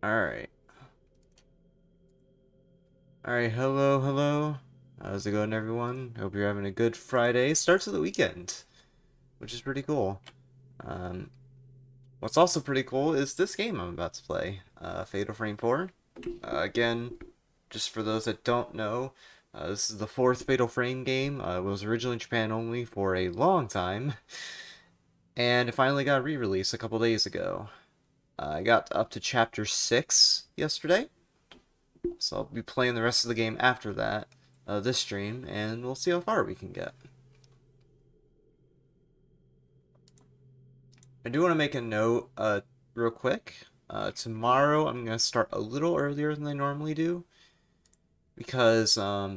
Alright. Alright, hello. How's it going, everyone? Hope you're having a good Friday. Starts of the weekend, which is pretty cool. Um, what's also pretty cool is this game I'm about to play, Fatal Frame 4. Again, just for those that don't know, this is the fourth Fatal Frame game. It was originally in Japan only for a long time, and it finally got re-released a couple days ago. I got up to Chapter 6 yesterday. So I'll be playing the rest of the game after that, this stream, and we'll see how far we can get. I do want to make a note, real quick. Tomorrow I'm going to start a little earlier than I normally do, because, I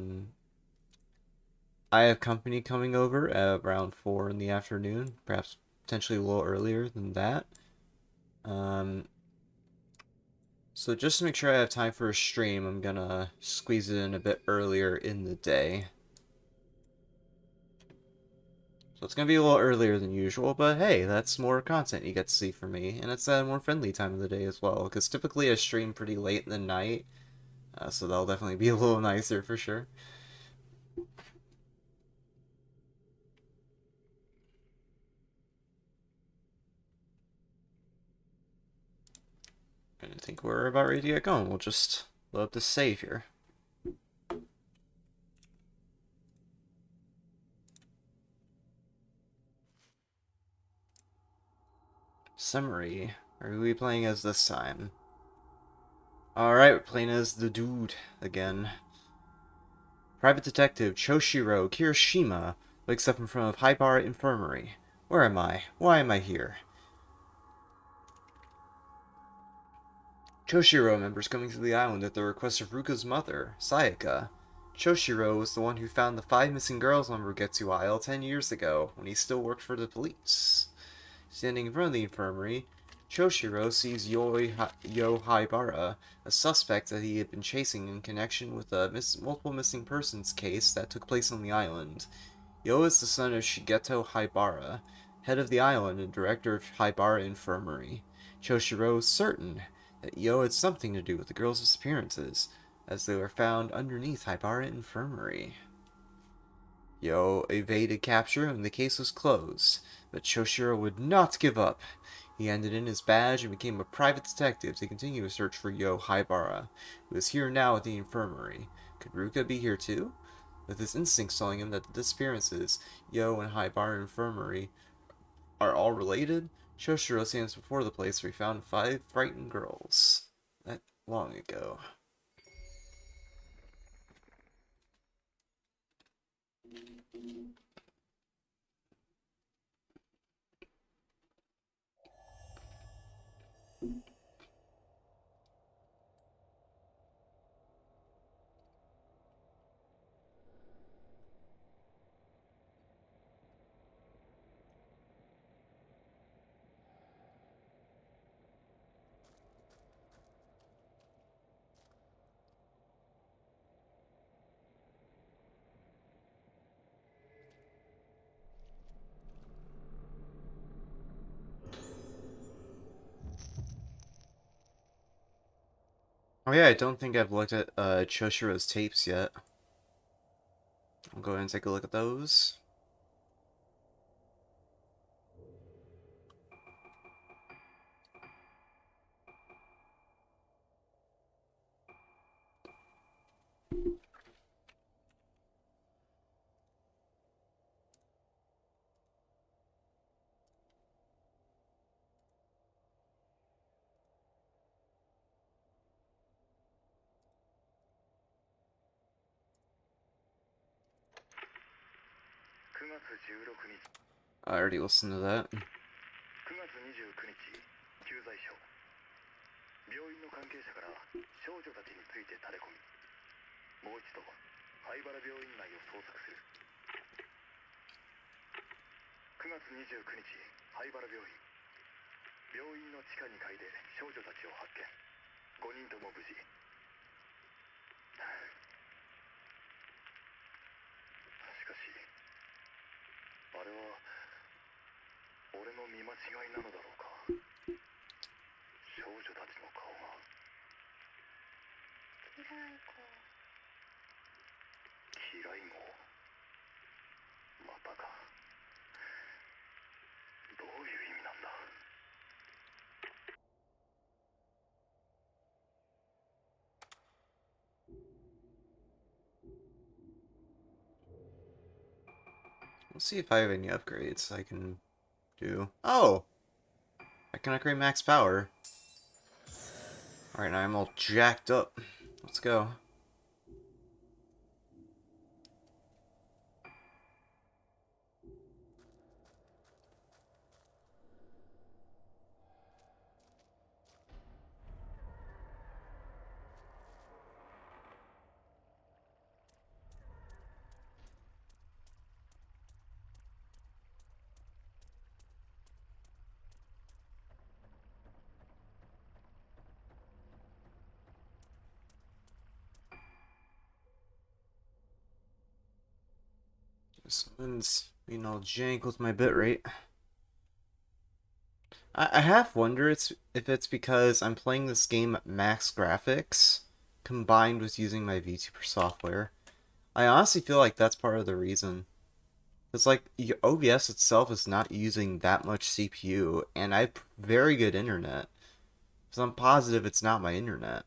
have company coming over at around 4 in the afternoon, perhaps potentially a little earlier than that. Um, so just to make sure I have time for a stream, I'm gonna squeeze it in a bit earlier in the day. So it's going to be a little earlier than usual, but hey, that's more content you get to see from me, and it's a more friendly time of the day as well, because typically I stream pretty late in the night, so that'll definitely be a little nicer for sure. And I think we're about ready to get going. We'll just load the save here. Summary. Who are we playing as this time? Alright, we're playing as the dude again. Private Detective Choshiro Kirishima wakes up in front of Haibara Infirmary. Where am I? Why am I here? Choshiro remembers coming to the island at the request of Ruka's mother, Sayaka. Choshiro was the one who found the 5 missing girls on Rugetsu Isle 10 years ago, when he still worked for the police. Standing in front of the infirmary, Choshiro sees Yo Haibara, a suspect that he had been chasing in connection with a multiple missing persons case that took place on the island. Yo is the son of Shigeto Haibara, head of the island and director of Haibara Infirmary. Choshiro is certain that Yo had something to do with the girls' disappearances, as they were found underneath Haibara Infirmary. Yo evaded capture and the case was closed, but Choshiro would not give up. He handed in his badge and became a private detective to continue his search for Yo Haibara, who is here now at the infirmary. Could Ruka be here too? With his instincts telling him that the disappearances, Yo and Haibara Infirmary, are all related, Choshiro stands before the place where he found 5 frightened girls. That long ago. Oh yeah, I don't think I've looked at Choshiro's tapes yet. I'll go ahead and take a look at those. I already listened to that. 9月29日、駐在所。病院の関係者から少女たちについて垂れ込み、もう一度灰原病院内を捜索する。9月29日、灰原病院。病院の地下2階で少女たちを発見。5人とも無事。しかし、あれは俺の見間違いなのだろうか。少女たちの顔が機雷号またか。どういう意味なんだ。Let's see if I have any upgrades I can do. Oh! I can upgrade max power. Alright, now I'm all jacked up. Let's go. Someone's being all jank with my bitrate. I half wonder if it's because I'm playing this game at max graphics combined with using my VTuber software. I honestly feel like that's part of the reason. It's like OBS itself is not using that much CPU, and I have very good internet. So I'm positive it's not my internet.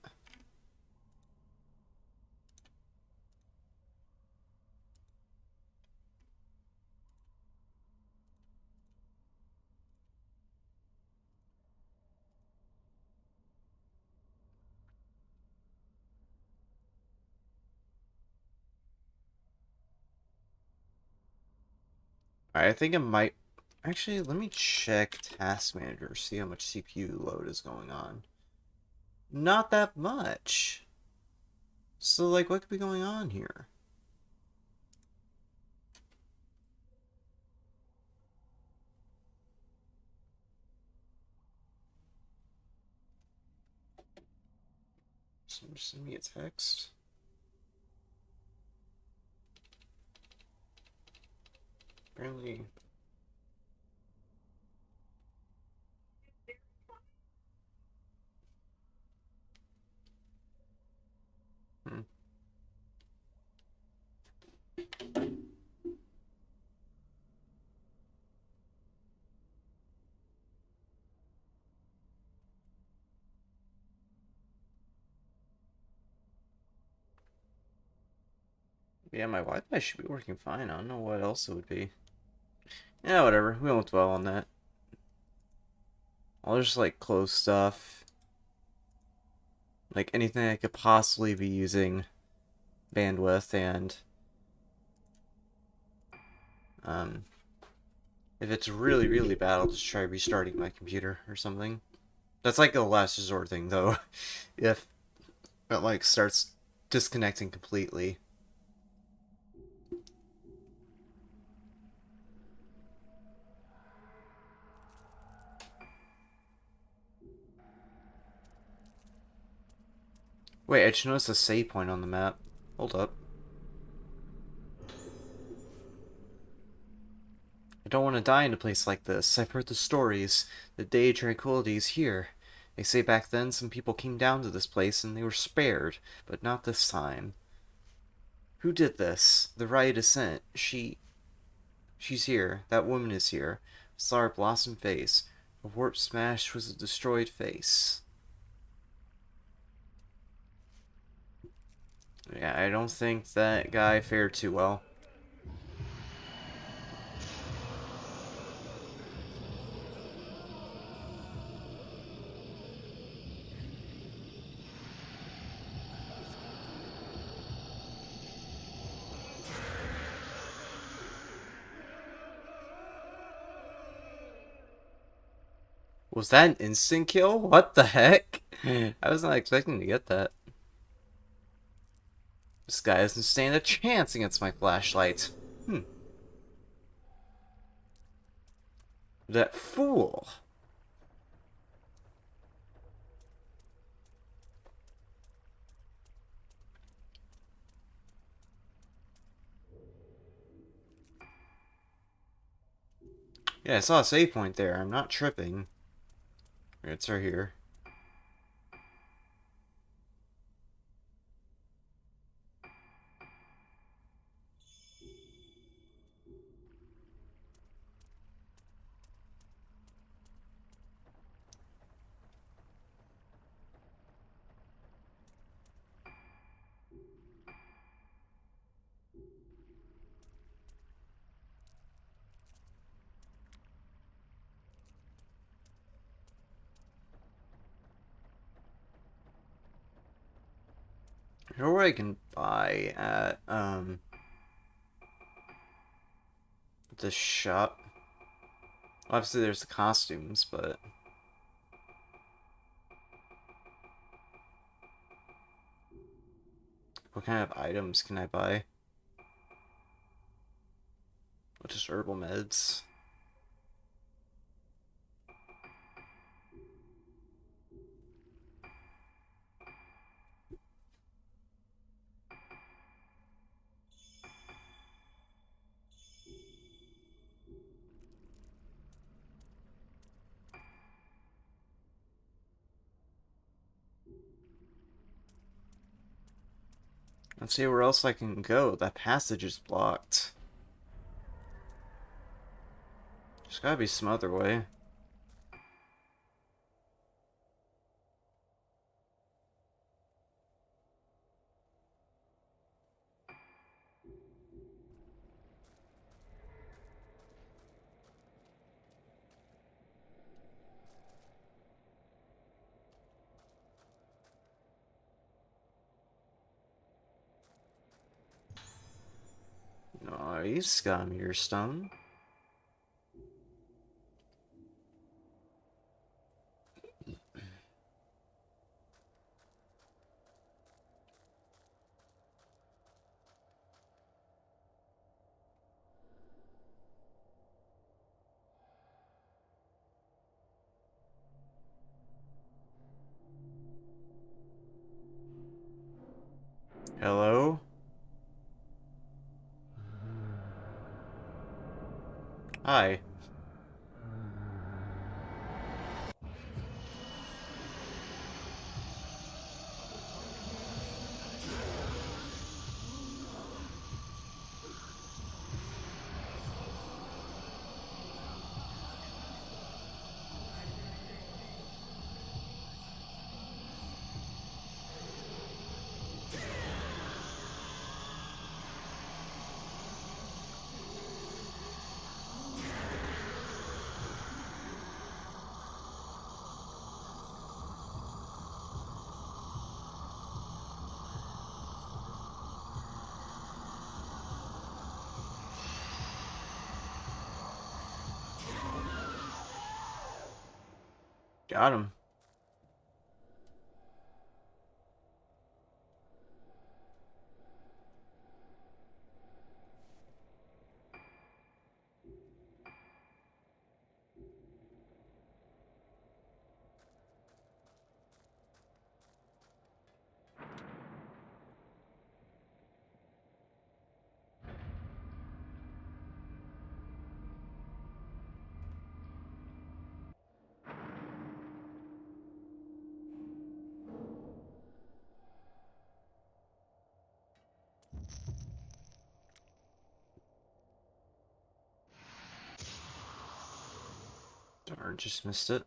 I think it might. Actually, let me check Task Manager, see how much CPU load is going on. Not that much. So, like, what could be going on here? Someone send me a text. Apparently. Hmm. Yeah, my Wi-Fi should be working fine. I don't know what else it would be. Yeah, whatever. We won't dwell on that. I'll just like close stuff. Like anything I could possibly be using bandwidth, and um if it's really, really bad, I'll just try restarting my computer or something. That's like a last resort thing though. If it like starts disconnecting completely. Wait, I just noticed a save point on the map. Hold up. I don't want to die in a place like this. I've heard the stories. The day of tranquility is here. They say back then some people came down to this place and they were spared, but not this time. Who did this? The riot is sent. She's here. That woman is here. I saw her blossom face. A warp smash was a destroyed face. Yeah, I don't think that guy fared too well. Was that an instant kill? What the heck? I was not expecting to get that. This guy doesn't stand a chance against my flashlight. Hmm. That fool. Yeah, I saw a save point there. I'm not tripping. It's right here. Or I can buy at the shop. Obviously, there's the costumes, but what kind of items can I buy? Just herbal meds. Let's see where else I can go. That passage is blocked. There's gotta be some other way. Nice, got a mirror stone. Hello? Hi. Got him. Darn, just missed it.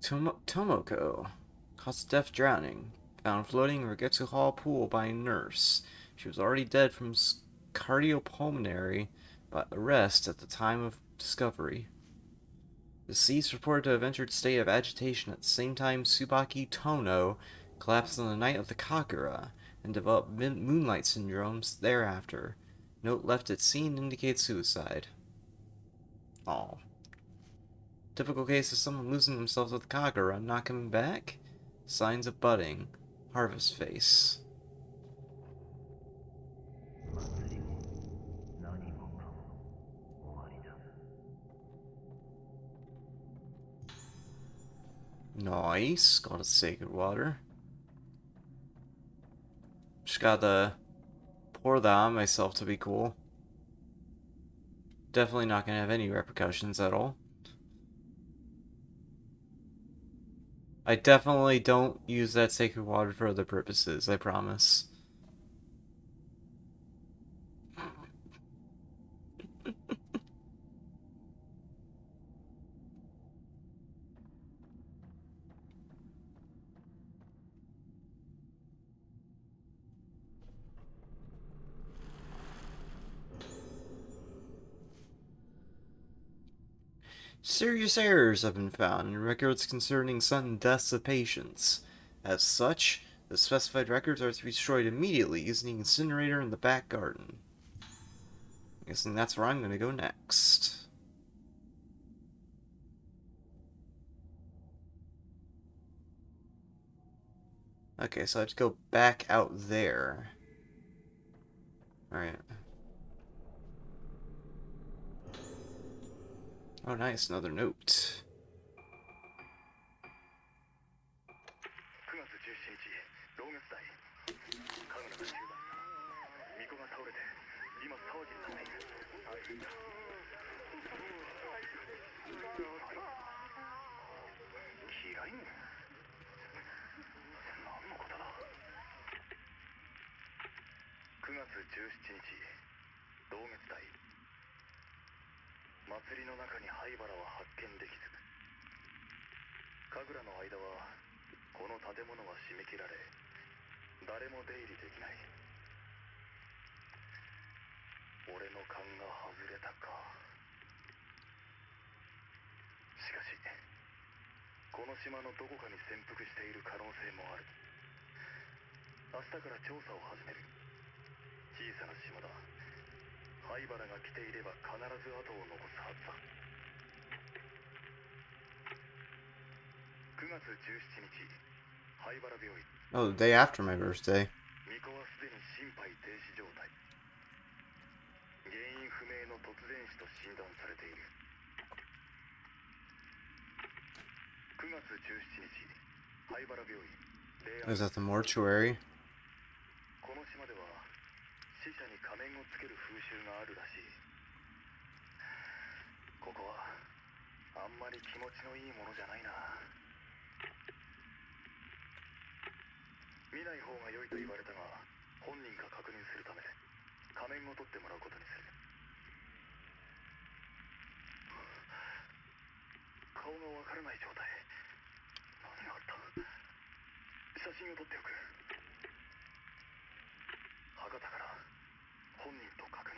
Tomoko. Caused death drowning. Found floating in Rigetsu Hall pool by a nurse. She was already dead from cardiopulmonary arrest at the time of discovery. Deceased reported to have entered a state of agitation at the same time Tsubaki Tono collapsed on the night of the Kagura and developed moonlight syndromes thereafter. Note left at scene indicates suicide. Oh. Typical case of someone losing themselves with the Kagura and not coming back? Signs of budding. Harvest face. 祭りも何もかも終わりだ。Nice. Got a sacred water. Just gotta pour that on myself to be cool. Definitely not gonna have any repercussions at all. I definitely don't use that sacred water for other purposes, I promise. Serious errors have been found in records concerning sudden deaths of patients. As such, the specified records are to be destroyed immediately using the incinerator in the back garden. I'm guessing that's where I'm gonna go next. Okay, so I have to go back out there. Alright. Oh, nice, another note. 9月17日同月代神楽が中断巫女が倒れて今騒ぎになっている大変だキライン何のことだ9月17日同月代祭りの中に灰原は発見できず神楽の間はこの建物は締め切られ誰も出入りできない俺の勘が外れたかしかしこの島のどこかに潜伏している可能性もある明日から調査を始める小さな島だ灰原が来ていれば必ず後を残すはずだ9月17日灰原病院 Oh, the day after my birthday. 巫女はすでに心肺停止状態原因不明の突然死と診断されている9月17日灰原病院 I was at the mortuary. この島では死者に仮面をつける風習があるらしいここはあんまり気持ちのいいものじゃないな見ない方が良いと言われたが本人か確認するため仮面を取ってもらうことにする顔がわからない状態何があった写真を撮っておく博多から本人と確認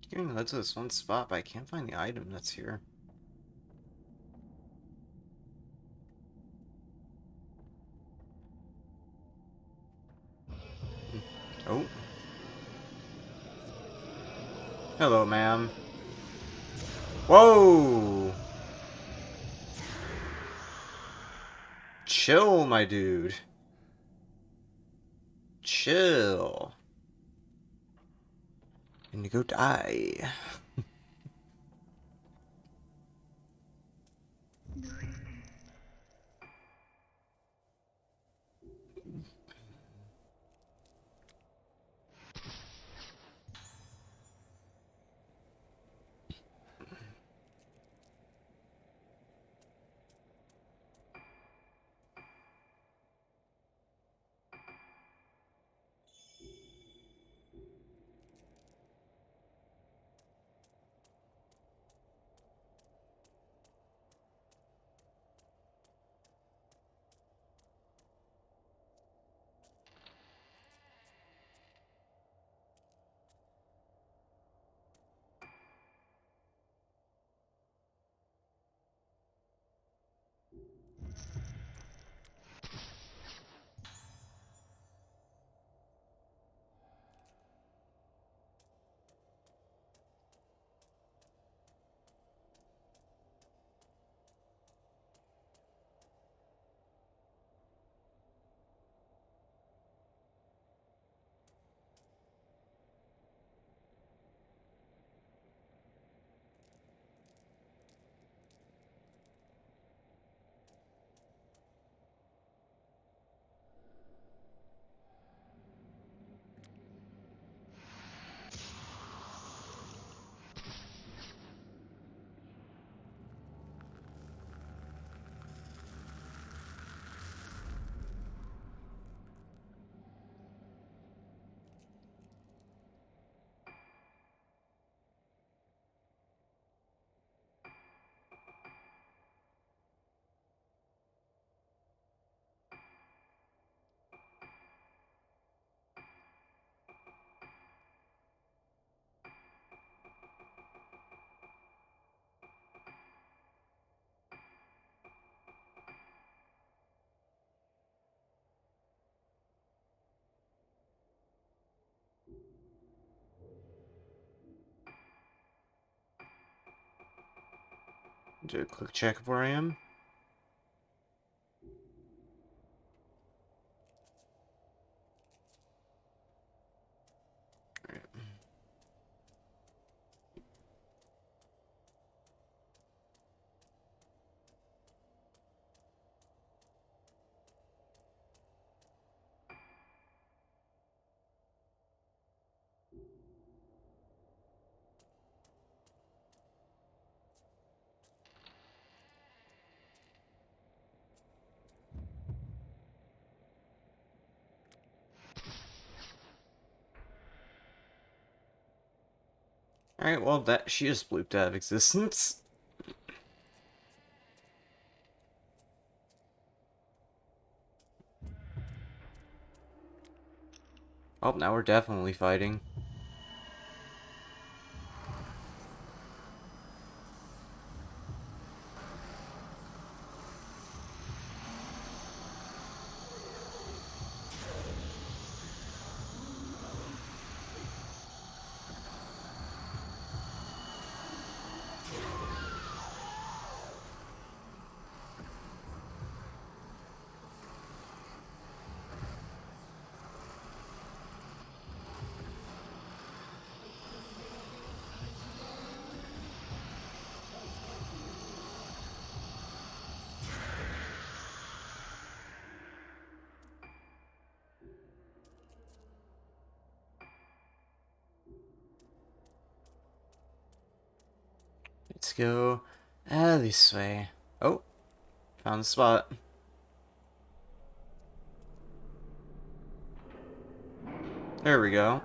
Getting led to this one spot, but I can't find the item that's here. Oh. Hello, ma'am. Whoa! Chill, my dude. Chill. And you go die. Do a quick check of where I am. Alright, well, that she just blooped out of existence. Oh, now we're definitely fighting. Let's go this way. Oh, found the spot. There we go.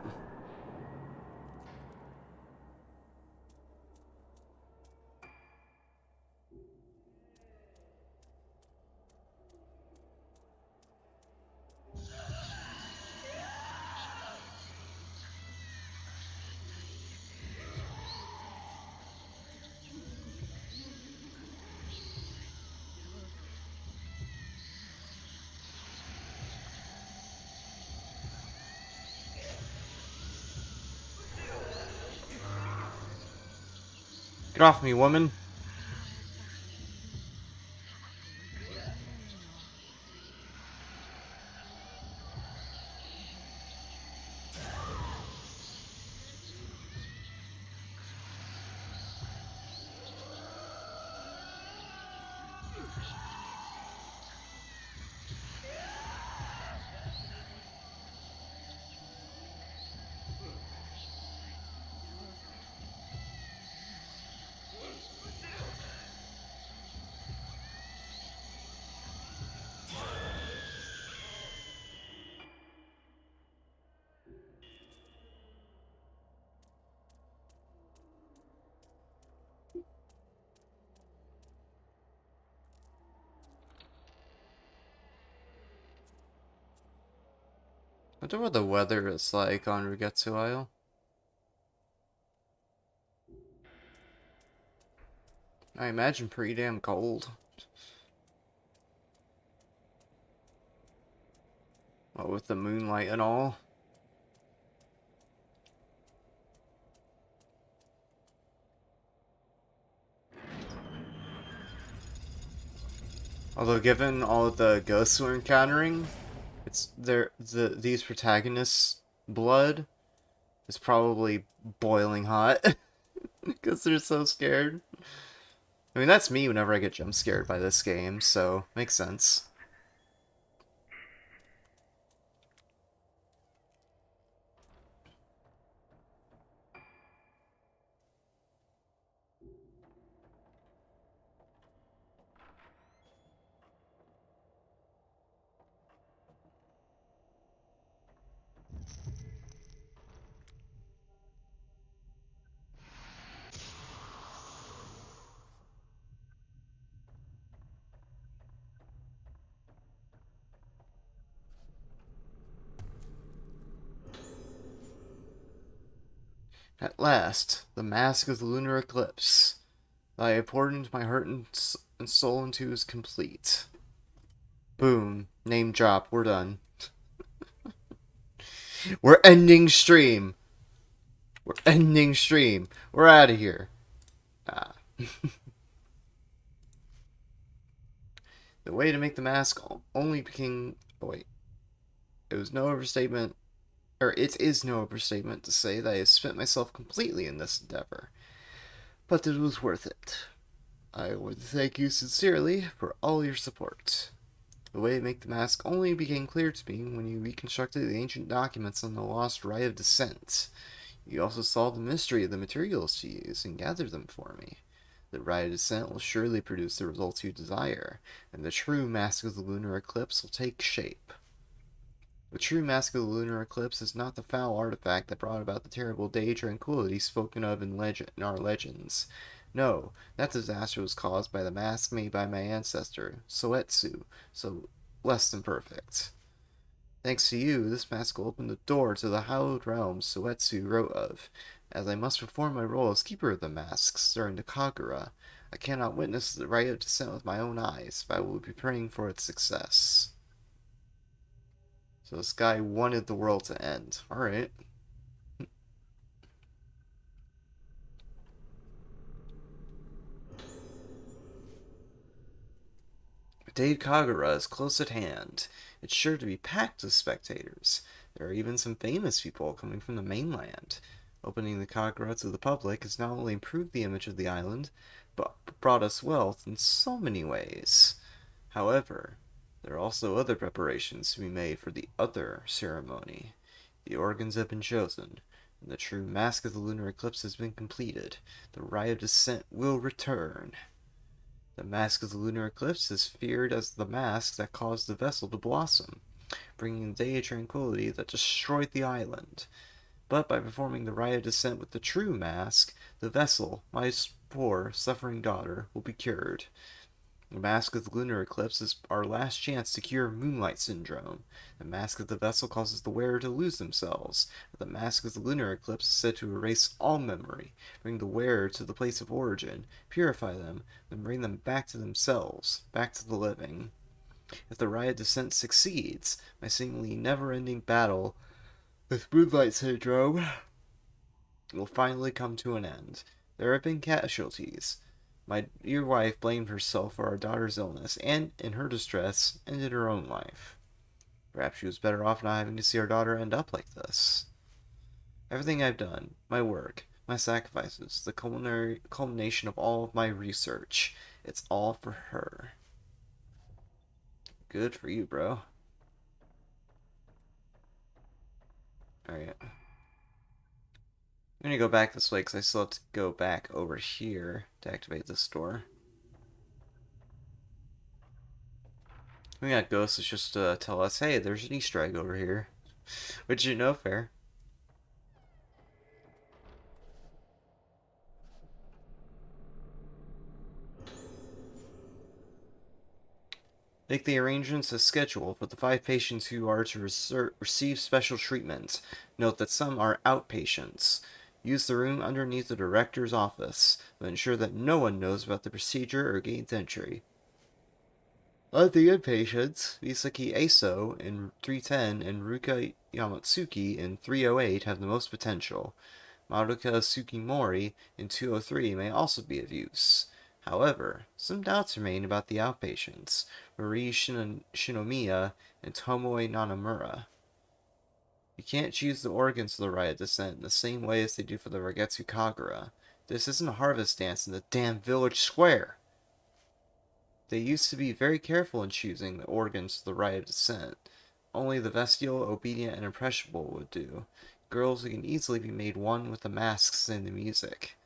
Get off me, woman. I wonder what the weather is like on Rugetsu Isle. I imagine pretty damn cold. What with the moonlight and all. Although given all of the ghosts we're encountering, these protagonists' blood is probably boiling hot because they're so scared. I mean, that's me whenever I get jump scared by this game, so makes sense. At last, the mask of the lunar eclipse that I poured into my heart and soul into is complete. Boom. Name drop. We're done. We're ending stream. We're ending stream. We're out of here. Ah. The way to make the mask only became. Oh, wait. It was no overstatement. Or it is no overstatement to say that I have spent myself completely in this endeavor. But it was worth it. I would thank you sincerely for all your support. The way to make the mask only became clear to me when you reconstructed the ancient documents on the lost Rite of Descent. You also solved the mystery of the materials to use and gathered them for me. The Rite of Descent will surely produce the results you desire, and the true Mask of the Lunar Eclipse will take shape. The true Mask of the Lunar Eclipse is not the foul artifact that brought about the terrible day tranquility spoken of in our legends. No, that disaster was caused by the mask made by my ancestor, Soetsu, so less than perfect. Thanks to you, this mask will open the door to the hallowed realms Soetsu wrote of. As I must perform my role as keeper of the masks during the Kagura, I cannot witness the Rite of Descent with my own eyes, but I will be praying for its success. So this guy wanted the world to end. Alright. Date Kagura is close at hand. It's sure to be packed with spectators. There are even some famous people coming from the mainland. Opening the Kagura to the public has not only improved the image of the island, but brought us wealth in so many ways. However, there are also other preparations to be made for the other ceremony. The organs have been chosen, and the true mask of the lunar eclipse has been completed. The Rite of Descent will return. The mask of the lunar eclipse is feared as the mask that caused the vessel to blossom, bringing the day of tranquility that destroyed the island. But by performing the Rite of Descent with the true mask, the vessel, my poor, suffering daughter, will be cured. The Mask of the Lunar Eclipse is our last chance to cure Moonlight Syndrome. The Mask of the Vessel causes the wearer to lose themselves. The Mask of the Lunar Eclipse is said to erase all memory, bring the wearer to the place of origin, purify them, then bring them back to themselves, back to the living. If the Rite of Descent succeeds, my seemingly never-ending battle with Moonlight Syndrome will finally come to an end. There have been casualties. My dear wife blamed herself for our daughter's illness, and, in her distress, ended her own life. Perhaps she was better off not having to see our daughter end up like this. Everything I've done, my work, my sacrifices, the culmination of all of my research, it's all for her. Good for you, bro. Alright. I'm gonna go back this way because I still have to go back over here to activate this door. We got ghosts that's just tell us, hey, there's an Easter egg over here. Which you know, fair. Make the arrangements as scheduled for the 5 patients who are to receive special treatment. Note that some are outpatients. Use the room underneath the director's office, but ensure that no one knows about the procedure or gains entry. Of the inpatients, Misaki Aso in 310 and Ruka Yamatsuki in 308 have the most potential. Maruka Sukimori in 203 may also be of use. However, some doubts remain about the outpatients, Marie Shinomiya and Tomoe Nanamura. You can't choose the organs of the Rite of Descent in the same way as they do for the Ragetsu Kagura. This isn't a harvest dance in the damn village square! They used to be very careful in choosing the organs of the Rite of Descent. Only the Vestial, Obedient, and Impressionable would do. Girls who can easily be made one with the masks and the music.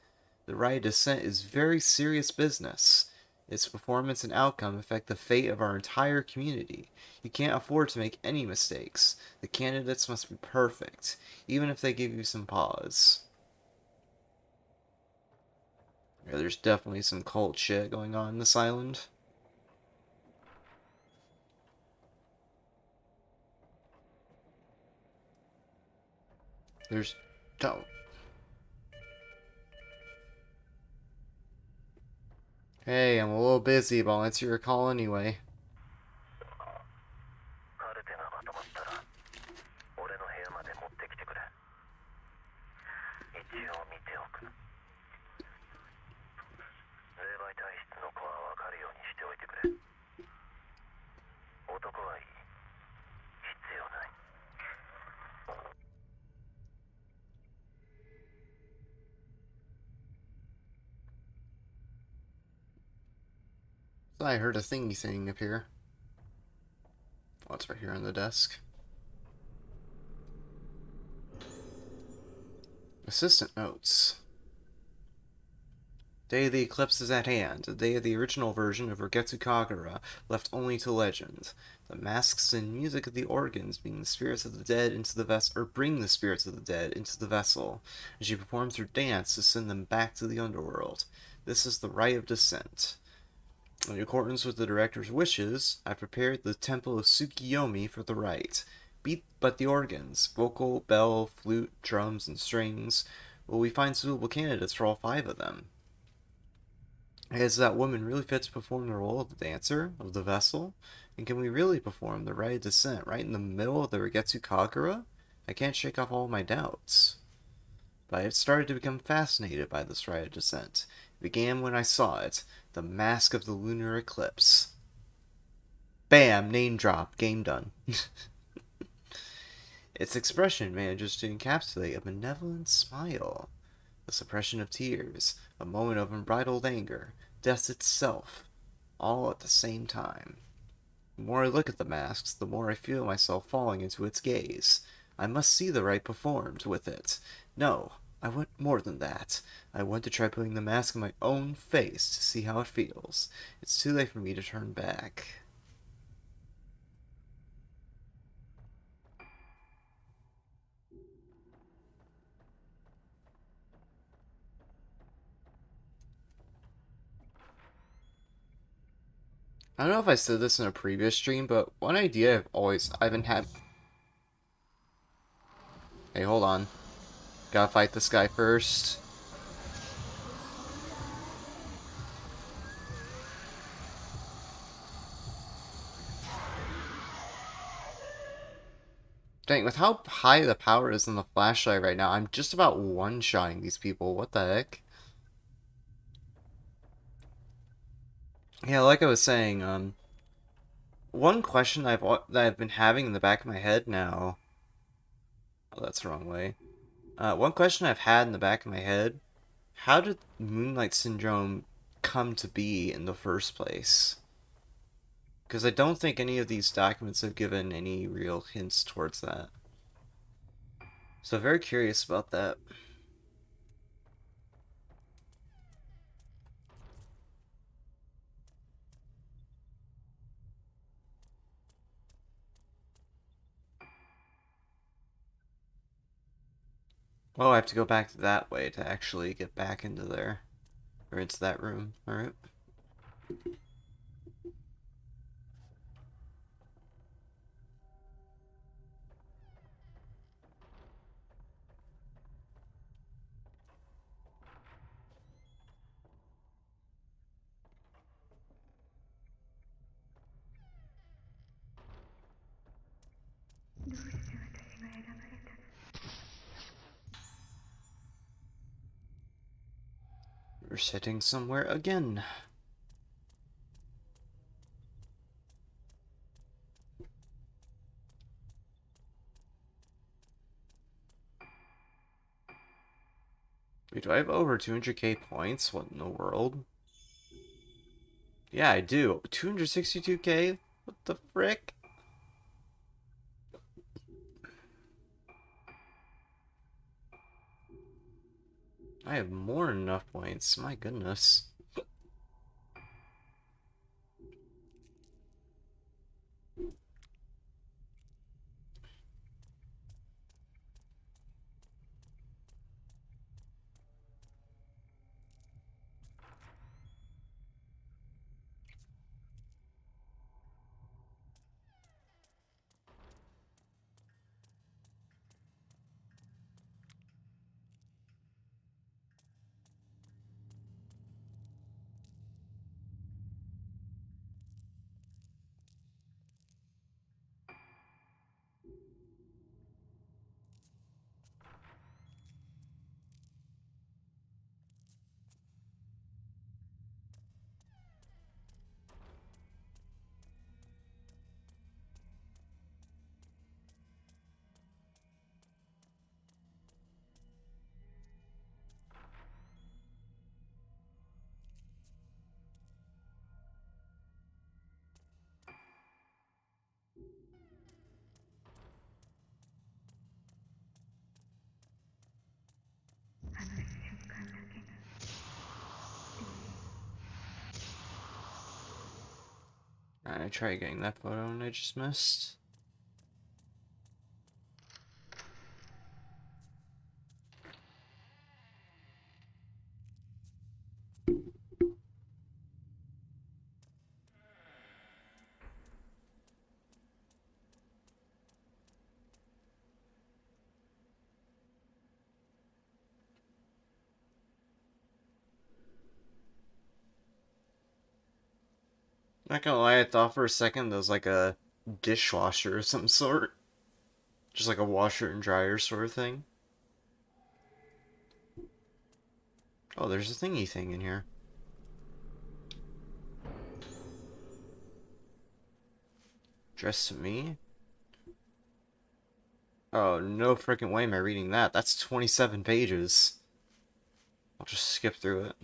The Rite of Descent is very serious business. Its performance and outcome affect the fate of our entire community. You can't afford to make any mistakes. The candidates must be perfect, even if they give you some pause. Yeah, there's definitely some cult shit going on in this island. There's... Don't. Hey, I'm a little busy, but I'll answer your call anyway. カルテがまとまったら俺の部屋まで持ってきてくれ。一応見ておく。霊媒体質の子は分かるようにしておいてくれ。thought I heard a thingy thing appear. Oh, it's right here on the desk. Assistant notes. Day of the Eclipse is at hand, the day of the original version of Rogetsu Kagura, left only to legend. The masks and music of the organs bring the spirits of the dead into the vessel, as you perform through dance to send them back to the underworld. This is the rite of descent. In accordance with the director's wishes, I prepared the temple of Tsukiyomi for the rite. But the organs, vocal, bell, flute, drums, and strings, will we find suitable candidates for all five of them? Is that woman really fit to perform the role of the dancer, of the vessel? And can we really perform the rite of descent right in the middle of the Rigetsu Kagura? I can't shake off all my doubts. But I have started to become fascinated by this rite of descent. It began when I saw it, the mask of the lunar eclipse. Bam! Name drop. Game done. Its expression manages to encapsulate a benevolent smile, the suppression of tears, a moment of unbridled anger, death itself, all at the same time. The more I look at the masks, the more I feel myself falling into its gaze. I must see the rite performed with it. No, I want more than that. I want to try putting the mask on my own face to see how it feels. It's too late for me to turn back. I don't know if I said this in a previous stream, but one idea I've been had. Hey, hold on. Gotta fight this guy first. Dang, with how high the power is in the flashlight right now, I'm just about one-shotting these people. What the heck? Yeah, like I was saying, one question that I've been having in the back of my head now. Oh, that's the wrong way. One question I've had in the back of my head: how did Moonlight Syndrome come to be in the first place? Because I don't think any of these documents have given any real hints towards that. So very curious about that. Oh, I have to go back that way to actually get back into there. Or into that room. Alright. We're sitting somewhere again. Wait, do I have over 200k points? What in the world? Yeah, I do. 262k? What the frick? I have more than enough points. My goodness. I tried getting that photo and I just missed. Not gonna lie, I thought for a second there was like a dishwasher of some sort. Just like a washer and dryer sort of thing. Oh, there's a thingy thing in here. Dressed to me? Oh, no freaking way am I reading that. That's 27 pages. I'll just skip through it.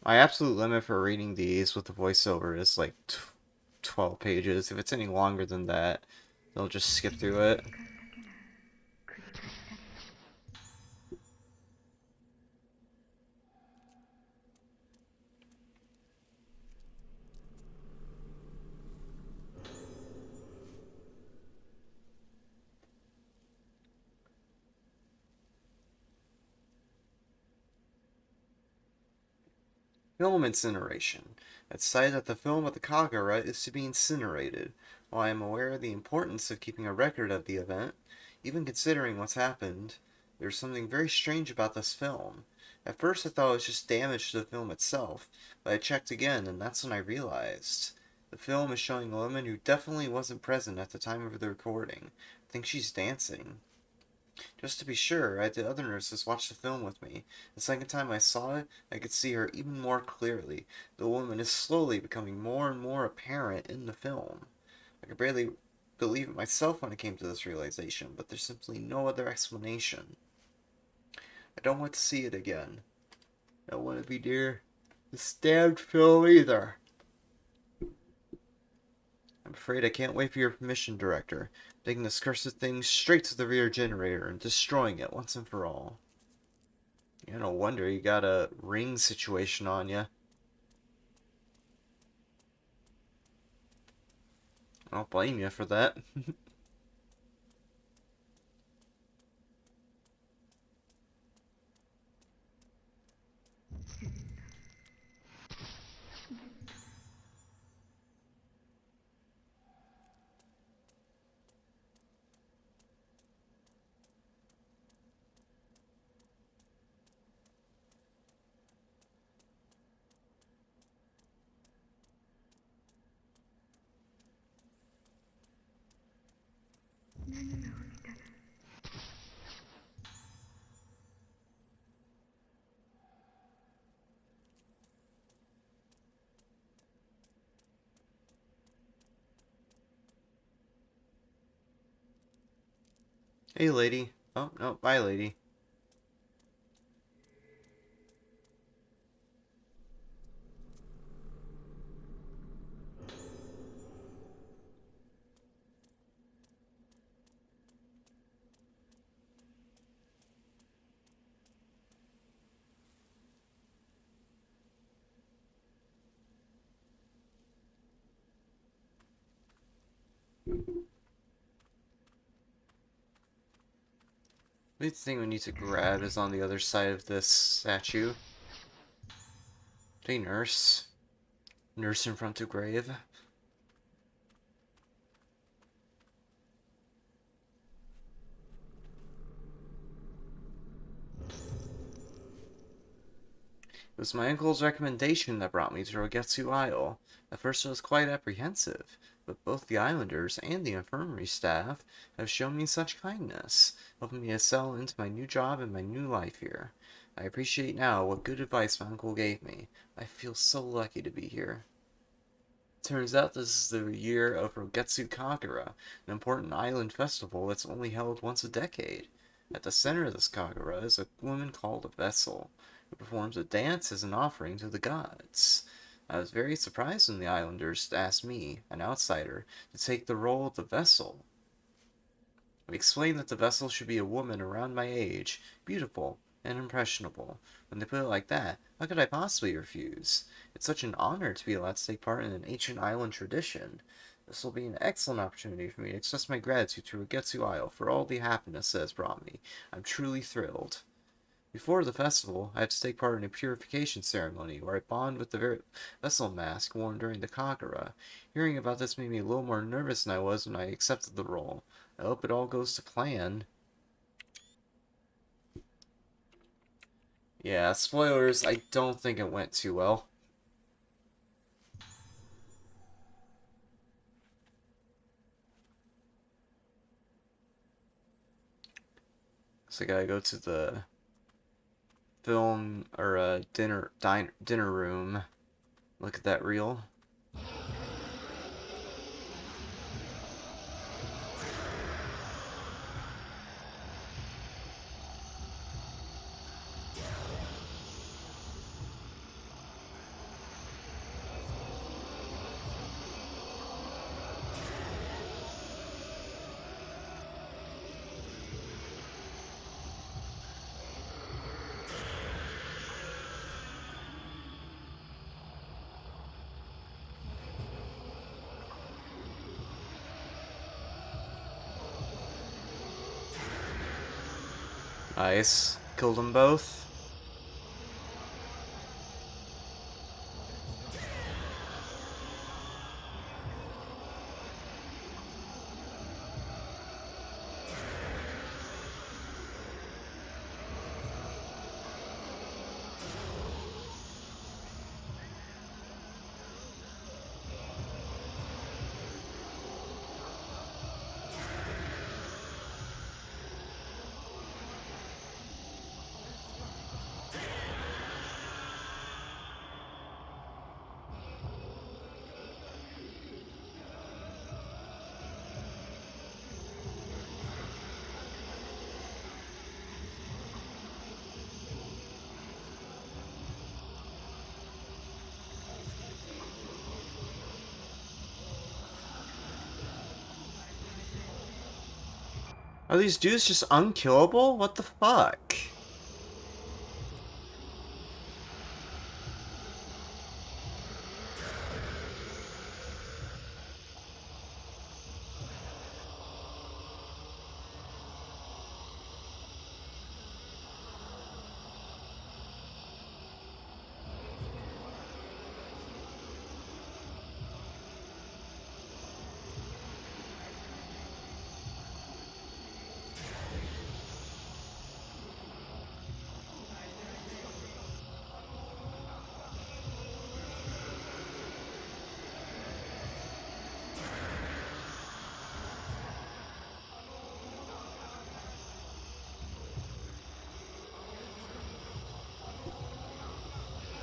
My absolute limit for reading these with the voiceover is like 12 pages. If it's any longer than that, they'll just skip through it. Film incineration. It's decided that the film of the Kagura is to be incinerated. While I am aware of the importance of keeping a record of the event, even considering what's happened, there's something very strange about this film. At first I thought it was just damage to the film itself, but I checked again and that's when I realized. The film is showing a woman who definitely wasn't present at the time of the recording. I think she's dancing. Just to be sure, I had the other nurses watch the film with me. The second time I saw it, I could see her even more clearly. The woman is slowly becoming more and more apparent in the film. I could barely believe it myself when it came to this realization, but there's simply no other explanation. I don't want to see it again. I don't want to be near the stabbed film either. I'm afraid I can't wait for your permission, Director. Taking this cursed thing straight to the rear generator and destroying it once and for all. Yeah, no wonder you got a ring situation on you. I don't blame you for that. Hey, lady. Oh, no, bye, lady. The thing we need to grab is on the other side of this statue. Hey, nurse. Nurse in front of grave. It was my uncle's recommendation that brought me to Rogetsu Isle. At first I was quite apprehensive, but both the islanders and the infirmary staff have shown me such kindness, helping me to settle into my new job and my new life here. I appreciate now what good advice my uncle gave me. I feel so lucky to be here. Turns out this is the year of Rogetsu Kagura, an important island festival that's only held once a decade. At the center of this Kagura is a woman called a vessel, who performs a dance as an offering to the gods. I was very surprised when the islanders asked me, an outsider, to take the role of the vessel. I explained that the vessel should be a woman around my age, beautiful, and impressionable. When they put it like that, how could I possibly refuse? It's such an honor to be allowed to take part in an ancient island tradition. This will be an excellent opportunity for me to express my gratitude to Rugetsu Isle for all the happiness it has brought me. I'm truly thrilled. Before the festival, I have to take part in a purification ceremony where I bond with the vessel mask worn during the Kagura. Hearing about this made me a little more nervous than I was when I accepted the role. I hope it all goes to plan. Yeah, spoilers, I don't think it went too well. So I gotta go to the film or dinner room. Look at that reel. Nice. Killed them both. Are these dudes just unkillable? What the fuck?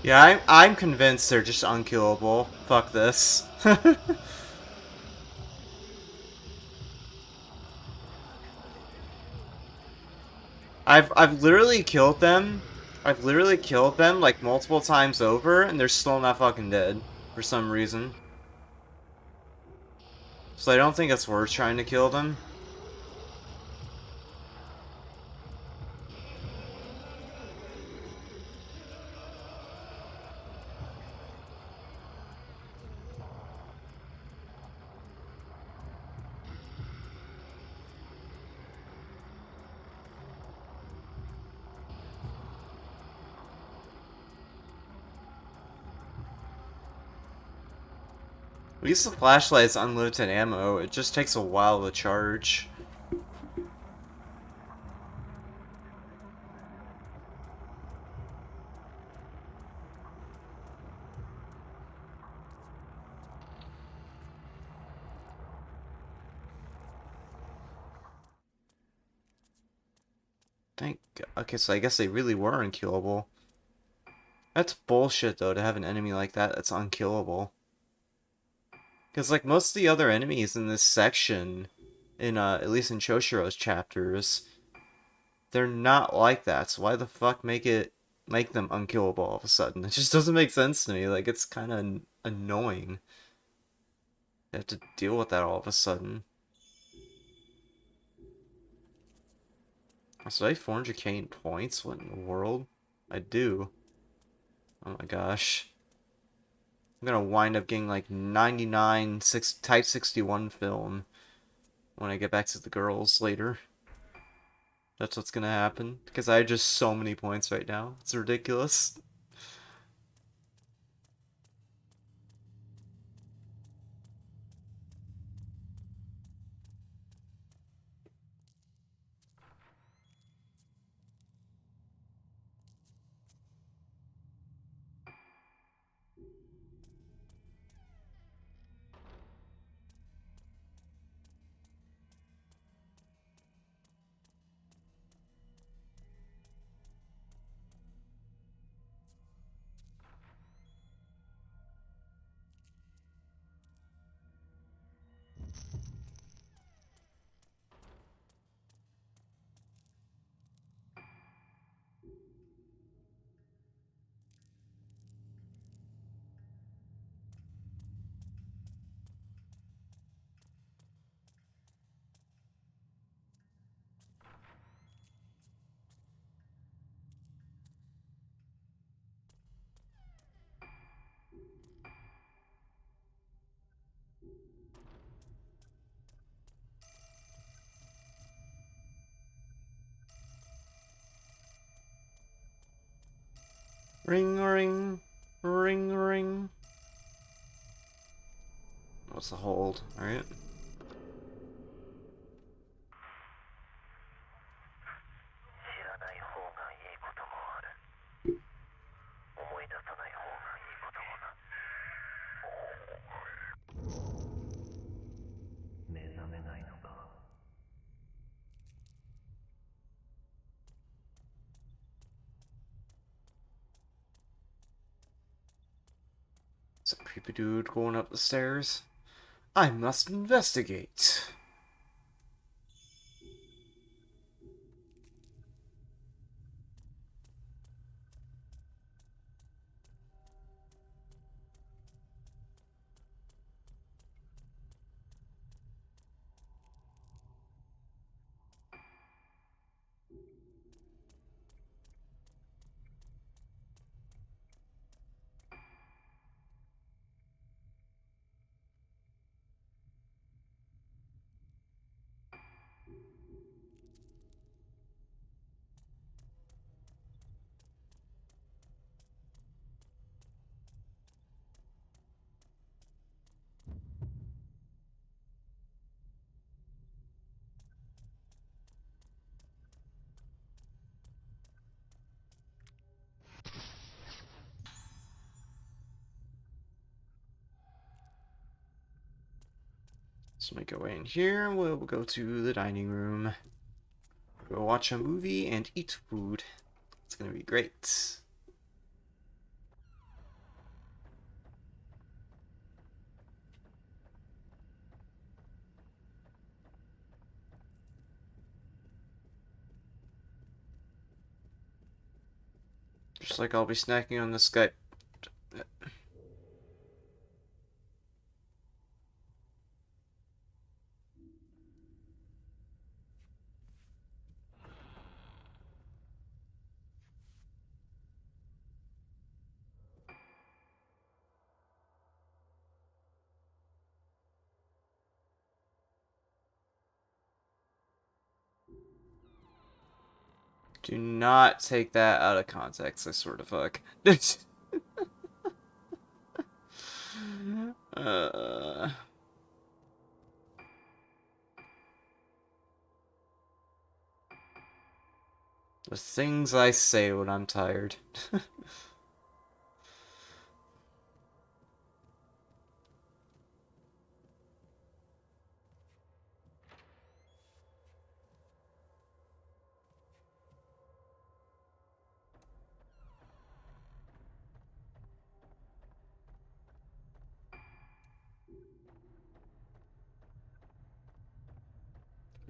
Yeah, I'm convinced they're just unkillable. Fuck this. I've literally killed them. I've literally killed them like multiple times over, and they're still not fucking dead for some reason. So I don't think it's worth trying to kill them. At least the flashlight's unlimited ammo. It just takes a while to charge. Thank. Okay, so I guess they really were unkillable. That's bullshit though to have an enemy like that that's unkillable. Because like most of the other enemies in this section, in at least in Choshiro's chapters, they're not like that. So why the fuck make them unkillable all of a sudden? It just doesn't make sense to me. Like it's kind of annoying. You have to deal with that all of a sudden. So I have 400k in points? What in the world? I do. Oh my gosh. I'm gonna wind up getting like 99 Type 61 film when I get back to the girls later. That's what's gonna happen. Because I have just so many points right now. It's ridiculous. Ring ring. Ring ring. What's the hold? Alright. 知らない方がいいこともある。思い出さない方がいいこともな。目覚めないのか。Some creepy dude going up the stairs. I must investigate. So make our way in here. We'll go to the dining room. Go watch a movie and eat food. It's gonna be great. Just like I'll be snacking on the Skype. Do not take that out of context, I swear to fuck. uh, the things I say when I'm tired.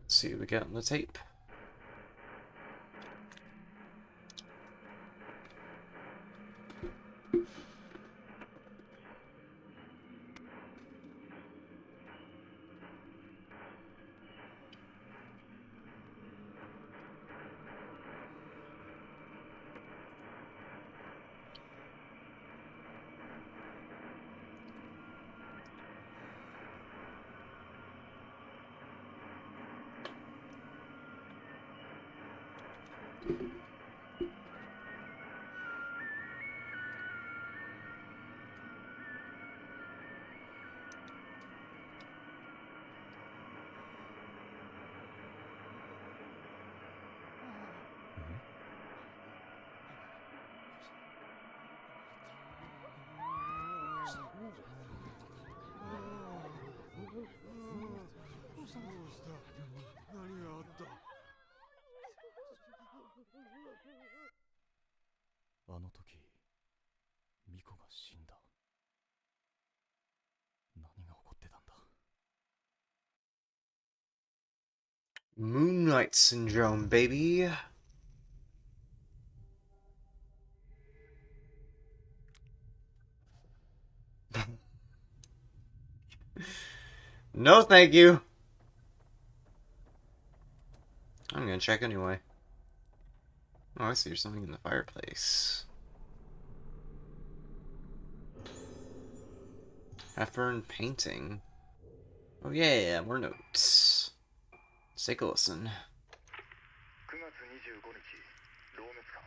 Let's see what we got on the tape. あの時ミコが死んだ。何が起こってたんだ。 Moonlight syndrome, baby. No, thank you. I'm gonna check anyway. Oh, I see. There's something in the fireplace. Half-burned painting. Oh yeah, more notes. Let's take a listen. 9月25日、老滅館。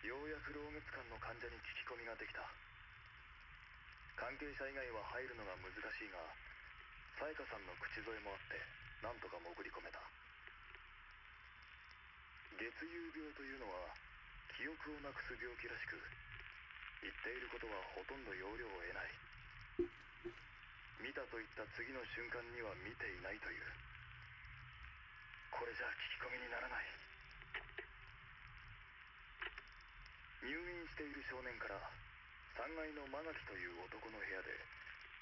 ようやく老滅館の患者に聞き込みができた。関係者以外は入るのが難しいが、さやかさんの口添えもあってなんとか潜り込めた。月遊病というのは記憶をなくす病気らしく、言っていることはほとんど要領を得ない。見たと言った次の瞬間には見ていないという。これじゃ聞き込みにならない。入院している少年から3階の間垣という男の部屋で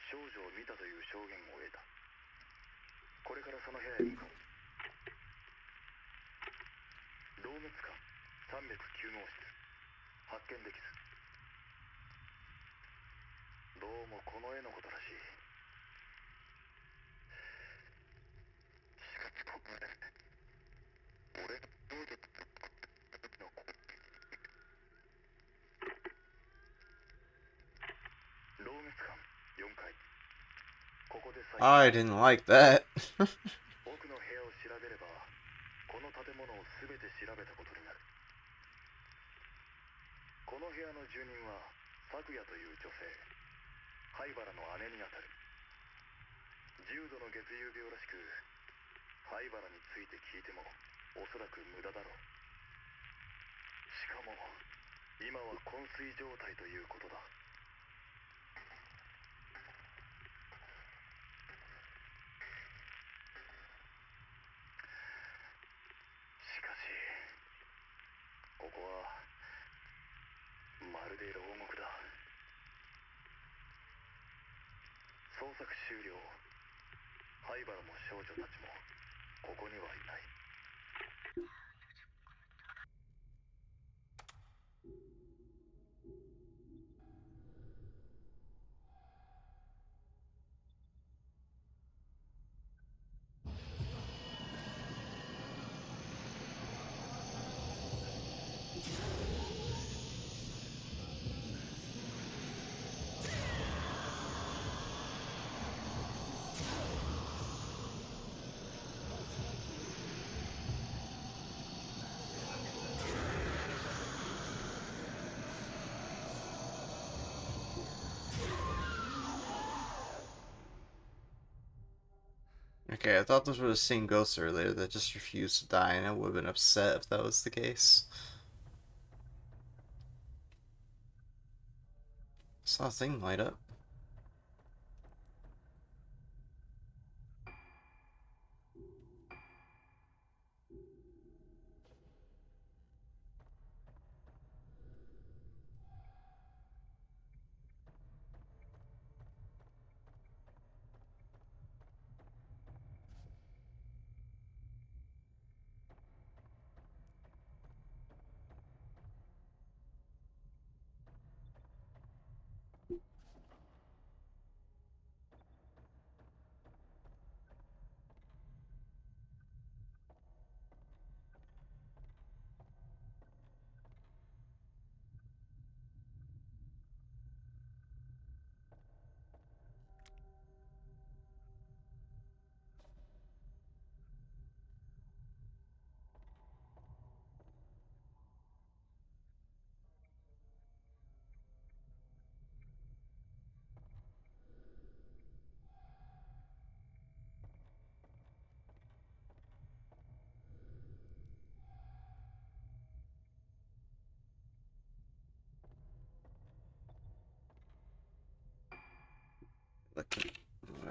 少女を見たという証言を得た。これからその部屋へ向かう。老滅館309号室、発見できず。どうもこの絵のことらしい。しかしここで俺の能力の老滅館4階。ここで最後。 I didn't like that. 奥の部屋を調べればこの建物を全て調べたことになる。この部屋の住人は咲夜という女性、灰原の姉にあたる。重度の月遊病らしく、灰原について聞いてもおそらく無駄だろう。しかも今は昏睡状態ということだ。しかしここはまるで牢獄だ。捜索終了。灰原も少女たちもここにはいない。Okay, I thought those were the same ghosts earlier that just refused to die, and I would have been upset if that was the case. Saw a thing light up.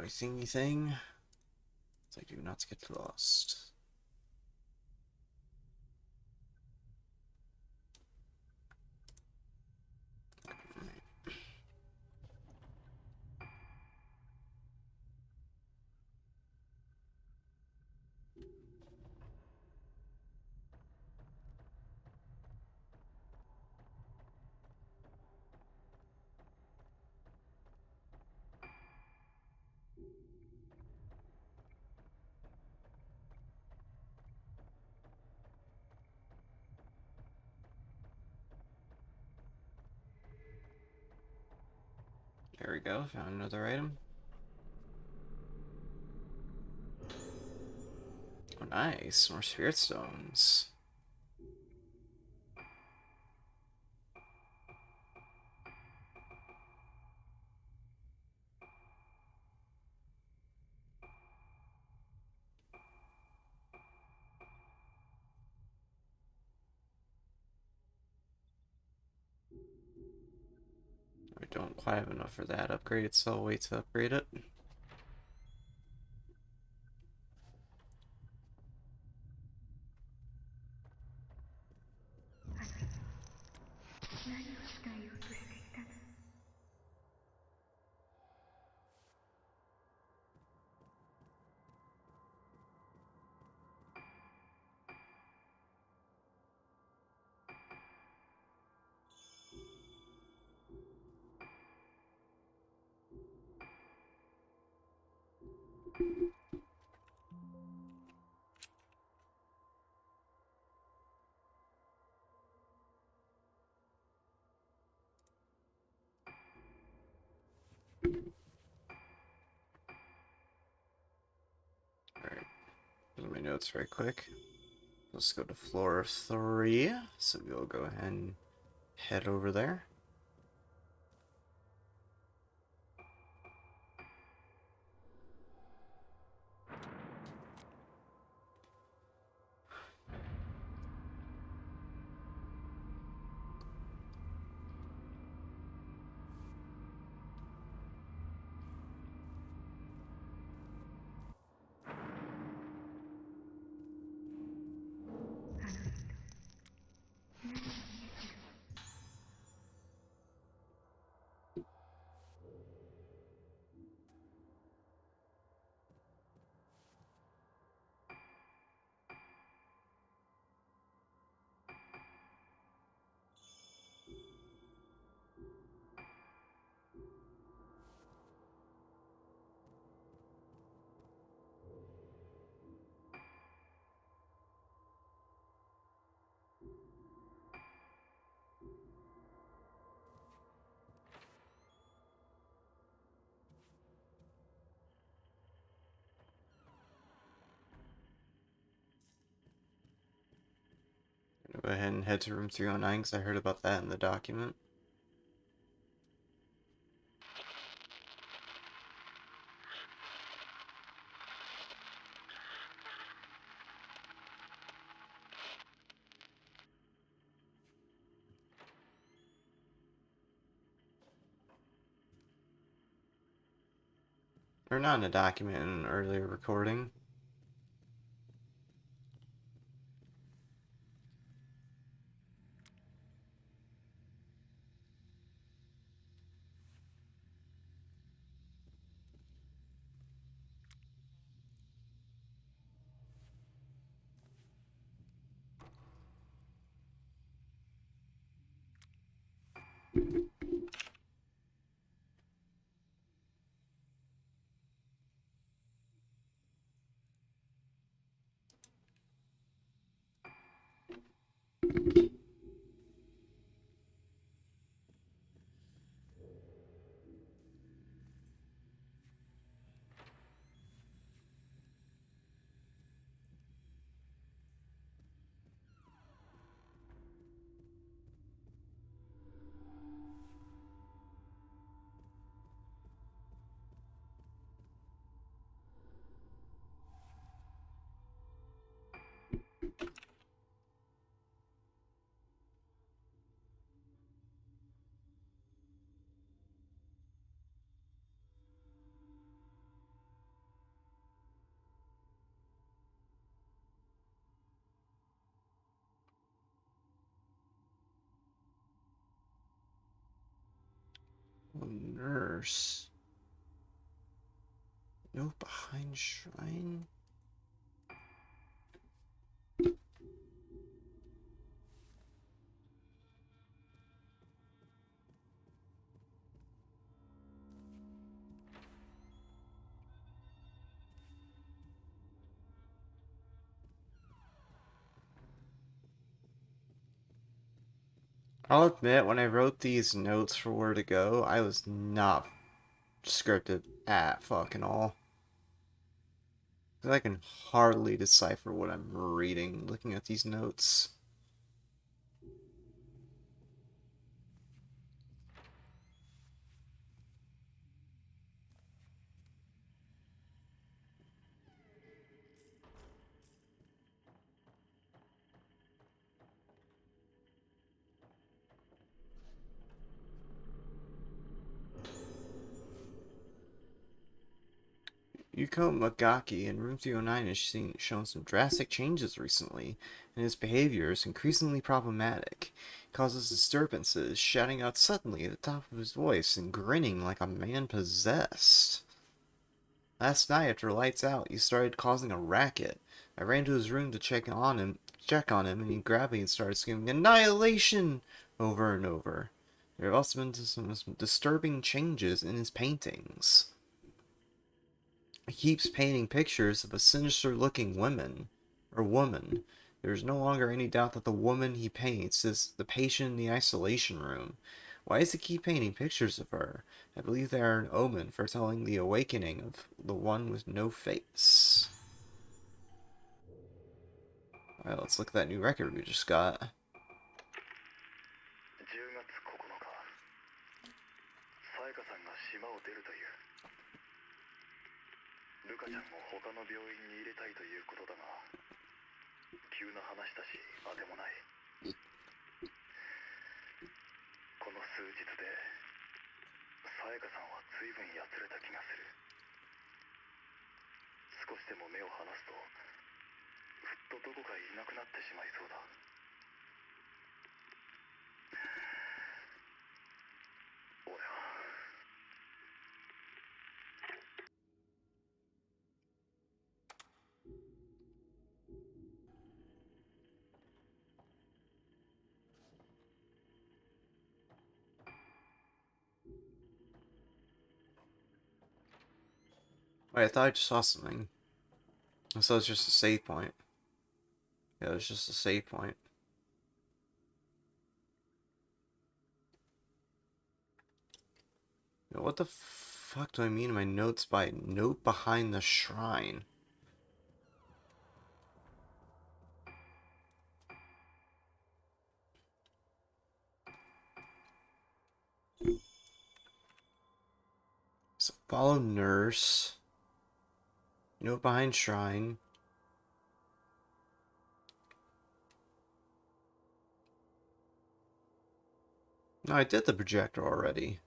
I see anything? So I do not get lost. There we go, found another item. Oh, nice, more spirit stones. I don't quite have enough for that upgrade, so I'll wait to upgrade it. Alright, look at my notes right quick. Let's go to floor 3. So we'll go ahead and head over there. Go ahead and head to room 309 because I heard about that in the document. Or not in a document, in an earlier recording. Oh, nurse. No behind shrine? I'll admit, when I wrote these notes for where to go, I was not scripted at fucking all. 'Cause I can hardly decipher what I'm reading looking at these notes. Yuko Magaki in room 309 has shown some drastic changes recently, and his behavior is increasingly problematic. He causes disturbances, shouting out suddenly at the top of his voice and grinning like a man possessed. Last night after lights out, he started causing a racket. I ran to his room to check on him, and he grabbed me and started screaming "Annihilation!" over and over. There have also been some disturbing changes in his paintings. He keeps painting pictures of a sinister looking woman. There is no longer any doubt that the woman he paints is the patient in the isolation room. Why does he keep painting pictures of her? I believe they are an omen foretelling the awakening of the one with no face. Alright, let's look at that new record we just got. 10月9日、さやかさんが島を出るという。ルカちゃんを他の病院に入れたいということだが、急な話だし当てもない。この数日でさやかさんは随分やつれた気がする。少しでも目を離すとふっとどこかいなくなってしまいそうだ。俺は Wait, I thought I just saw something. So it's just a save point. Yeah, it's just a save point. Yo, what the fuck do I mean in my notes by note behind the shrine? So follow nurse. Note behind shrine. No, I did the projector already.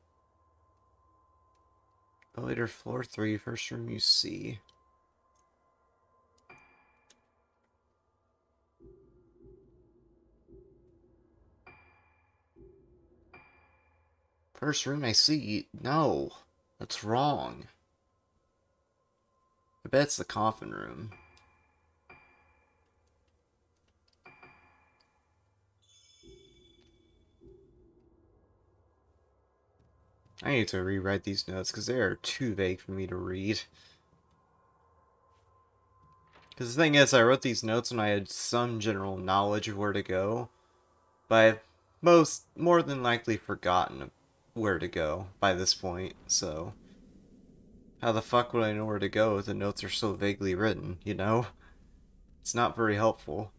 Elevator floor 3, first room you see. First room I see. No, that's wrong. I bet it's the coffin room. I need to rewrite these notes because they are too vague for me to read. Because the thing is, I wrote these notes when I had some general knowledge of where to go, but I've more than likely forgotten where to go by this point, so how the fuck would I know where to go if the notes are so vaguely written, you know? It's not very helpful.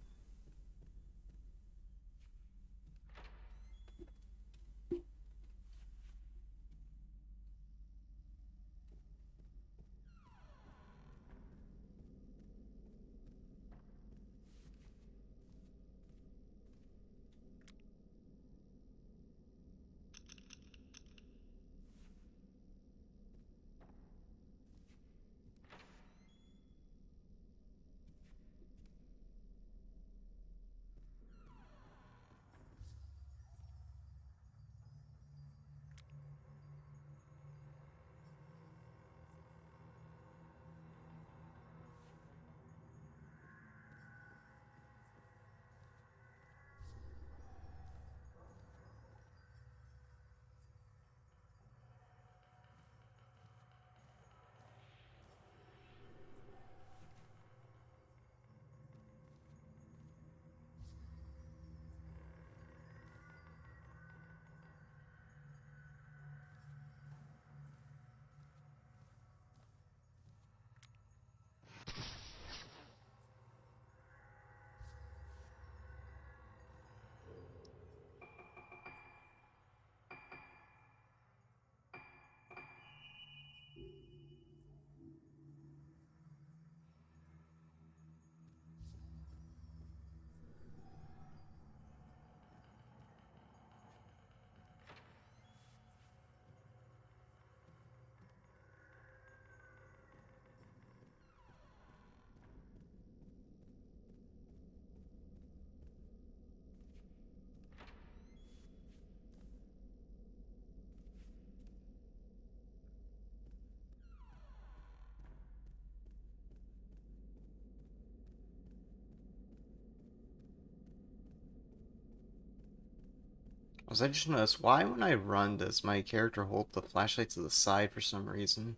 Was I just noticed why when I run does my character hold the flashlight to the side for some reason?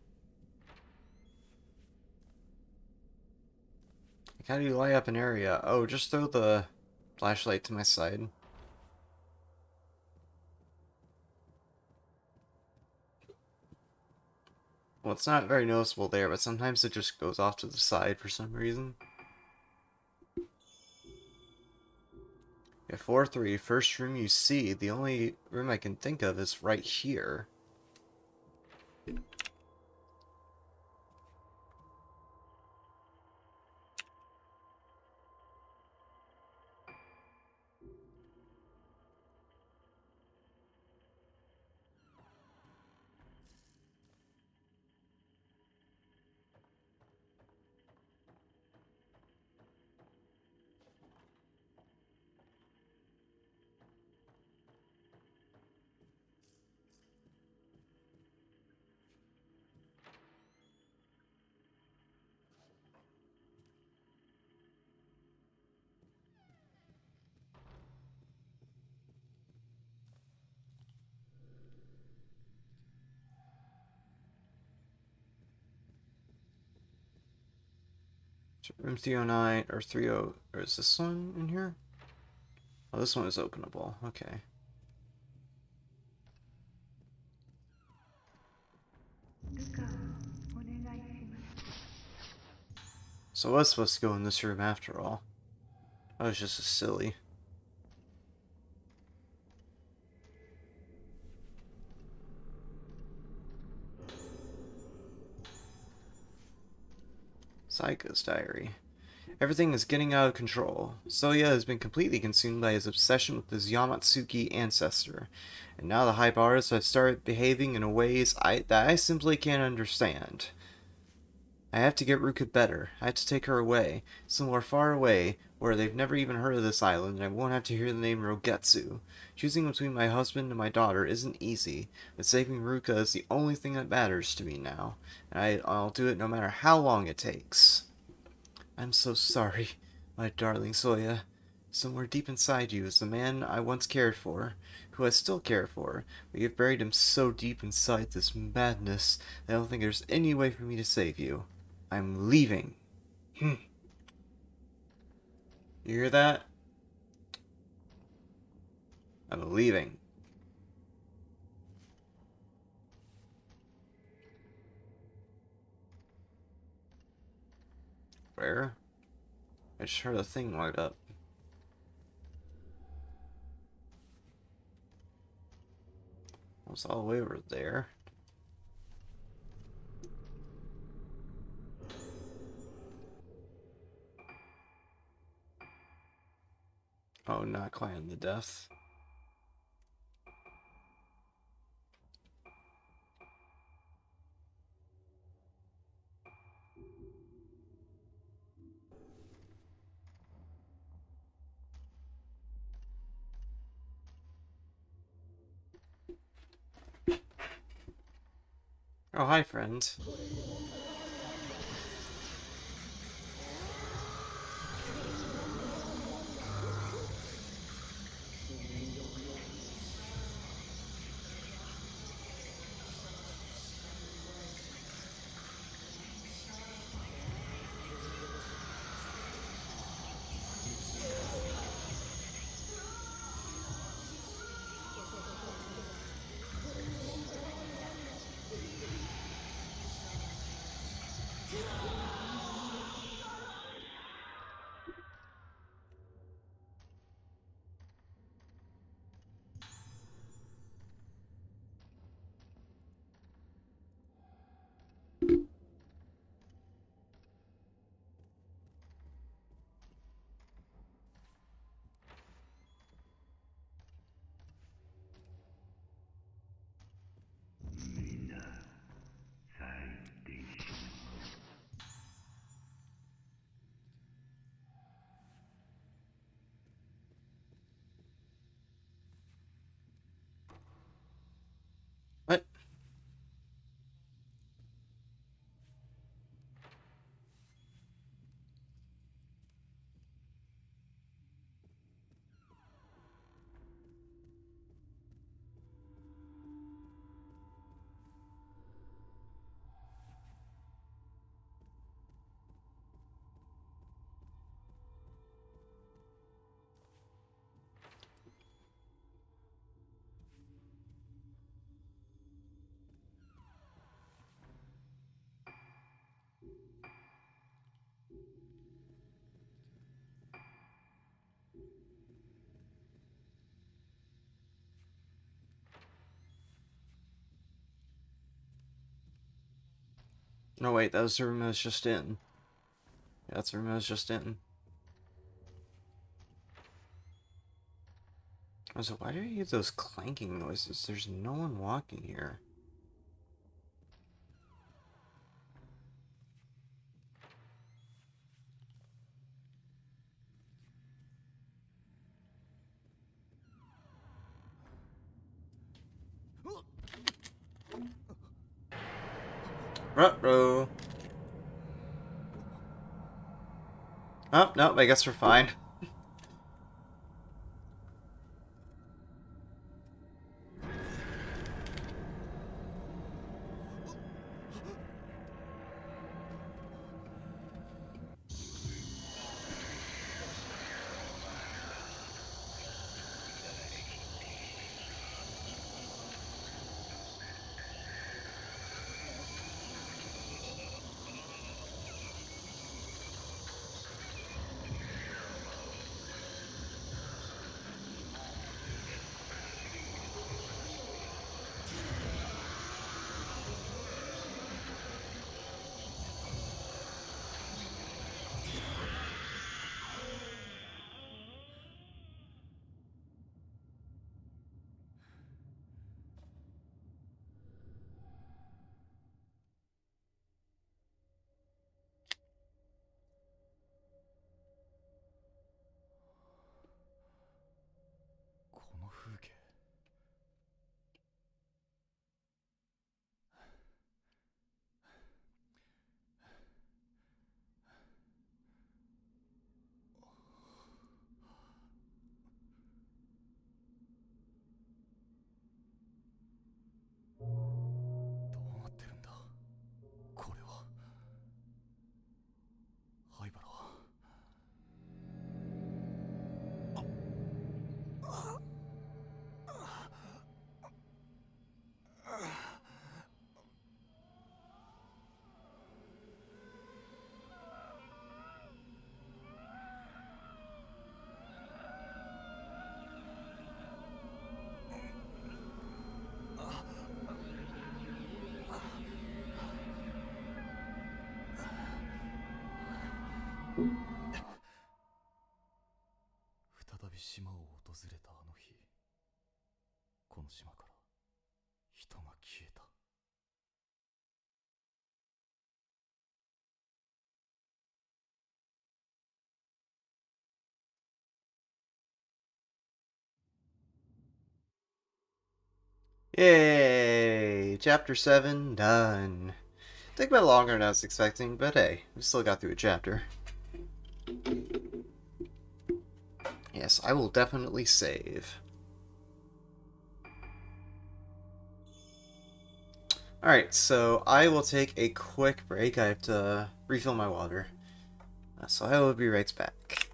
Like, how do you light up an area? Oh, just throw the flashlight to my side. Well, it's not very noticeable there, but sometimes it just goes off to the side for some reason. Yeah, 4-3, first room you see. The only room I can think of is right here. So room 309 or 30, or is this one in here? Oh, this one is openable. Okay. So I was supposed to go in this room after all. I was just a silly. Saika's diary. Everything is getting out of control. Soya has been completely consumed by his obsession with his Yamatsuki ancestor, and now the Hybaras have started behaving in ways that I simply can't understand. I have to get Ruka better. I have to take her away, somewhere far away, where they've never even heard of this island, and I won't have to hear the name Rogetsu. Choosing between my husband and my daughter isn't easy, but saving Ruka is the only thing that matters to me now, and I'll do it no matter how long it takes. I'm so sorry, my darling Soya. Somewhere deep inside you is the man I once cared for, who I still care for, but you've buried him so deep inside this madness that I don't think there's any way for me to save you. I'm leaving. You hear that? I'm leaving. Where? I just heard a thing light up. It was all the way over there. Oh, not quite on the death. Oh, hi, friend. What? No, wait, that was the room I was just in. Yeah, that's the room I was just in. So why do you hear those clanking noises? There's no one walking here. Ruh-roh. Oh, no, I guess we're fine. Yay! Chapter 7 done. Took a bit longer than I was expecting, but hey, we still got through a chapter. Yes, I will definitely save. Alright, so I will take a quick break. I have to refill my water. So I will be right back.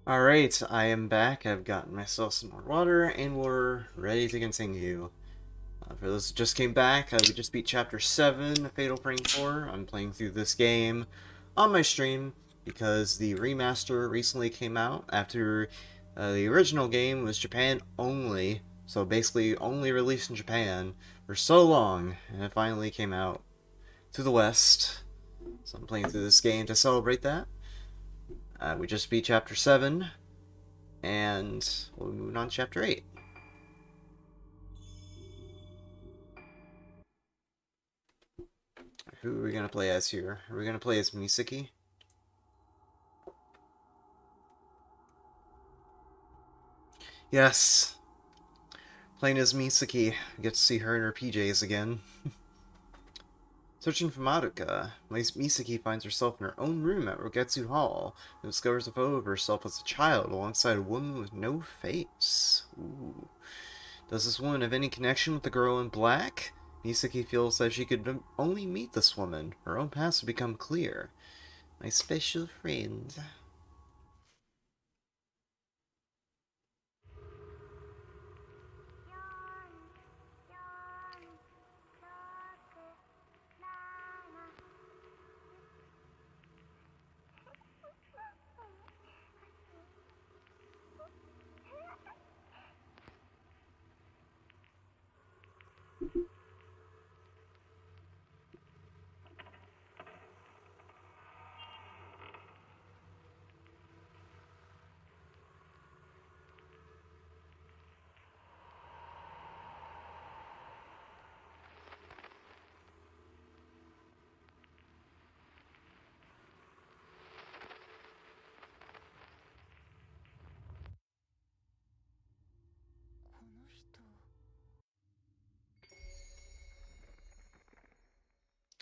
Alright, I am back. I've gotten myself some more water, and we're ready to continue. For those who just came back, we just beat Chapter 7 of Fatal Frame 4. I'm playing through this game on my stream because the remaster recently came out after the original game was Japan only, so basically only released in Japan for so long, and it finally came out to the West. So I'm playing through this game to celebrate that. We just beat Chapter 7, and we'll be moving on to Chapter 8. Who are we gonna play as here? Are we gonna play as Misaki? Yes, playing as Misaki. I get to see her in her PJs again. Searching for Madoka, Misaki finds herself in her own room at Rogetsu Hall and discovers a photo of herself as a child alongside a woman with no face. Ooh. Does this woman have any connection with the girl in black? Misaki feels that she could only meet this woman. Her own past would become clear. My special friend.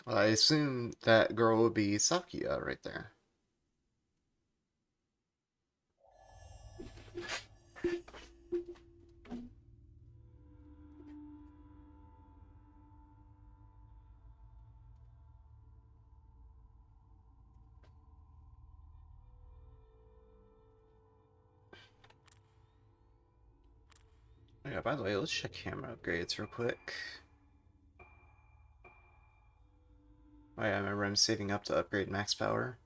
I assume that girl would be Sakia right there. Oh yeah, by the way, let's check camera upgrades real quick. Oh yeah, I remember I'm saving up to upgrade max power.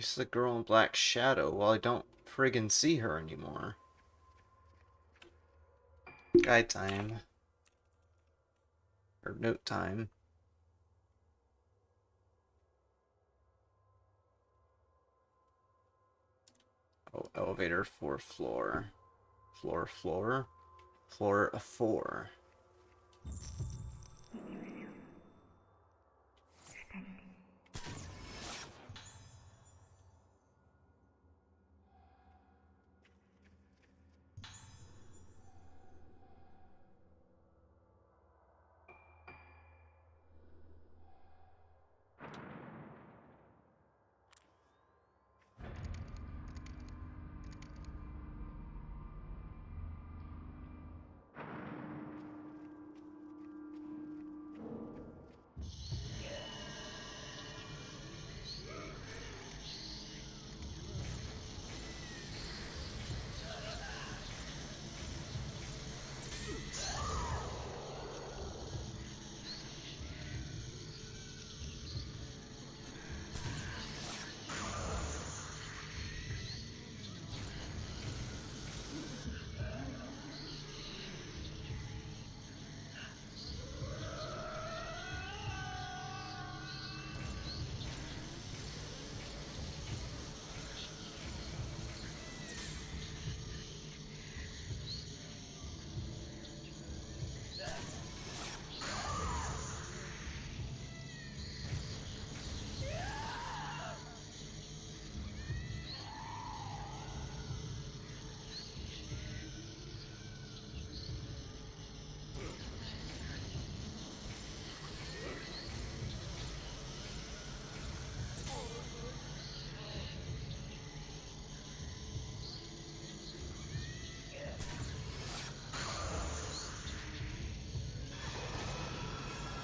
She's the girl in black shadow. Well, I don't friggin' see her anymore. Guide time. Or note time. Oh, elevator, fourth floor. Floor 4.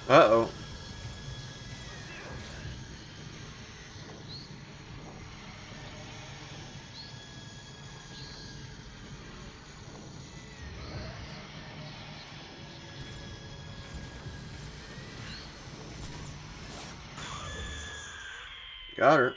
Uh-oh. Got her.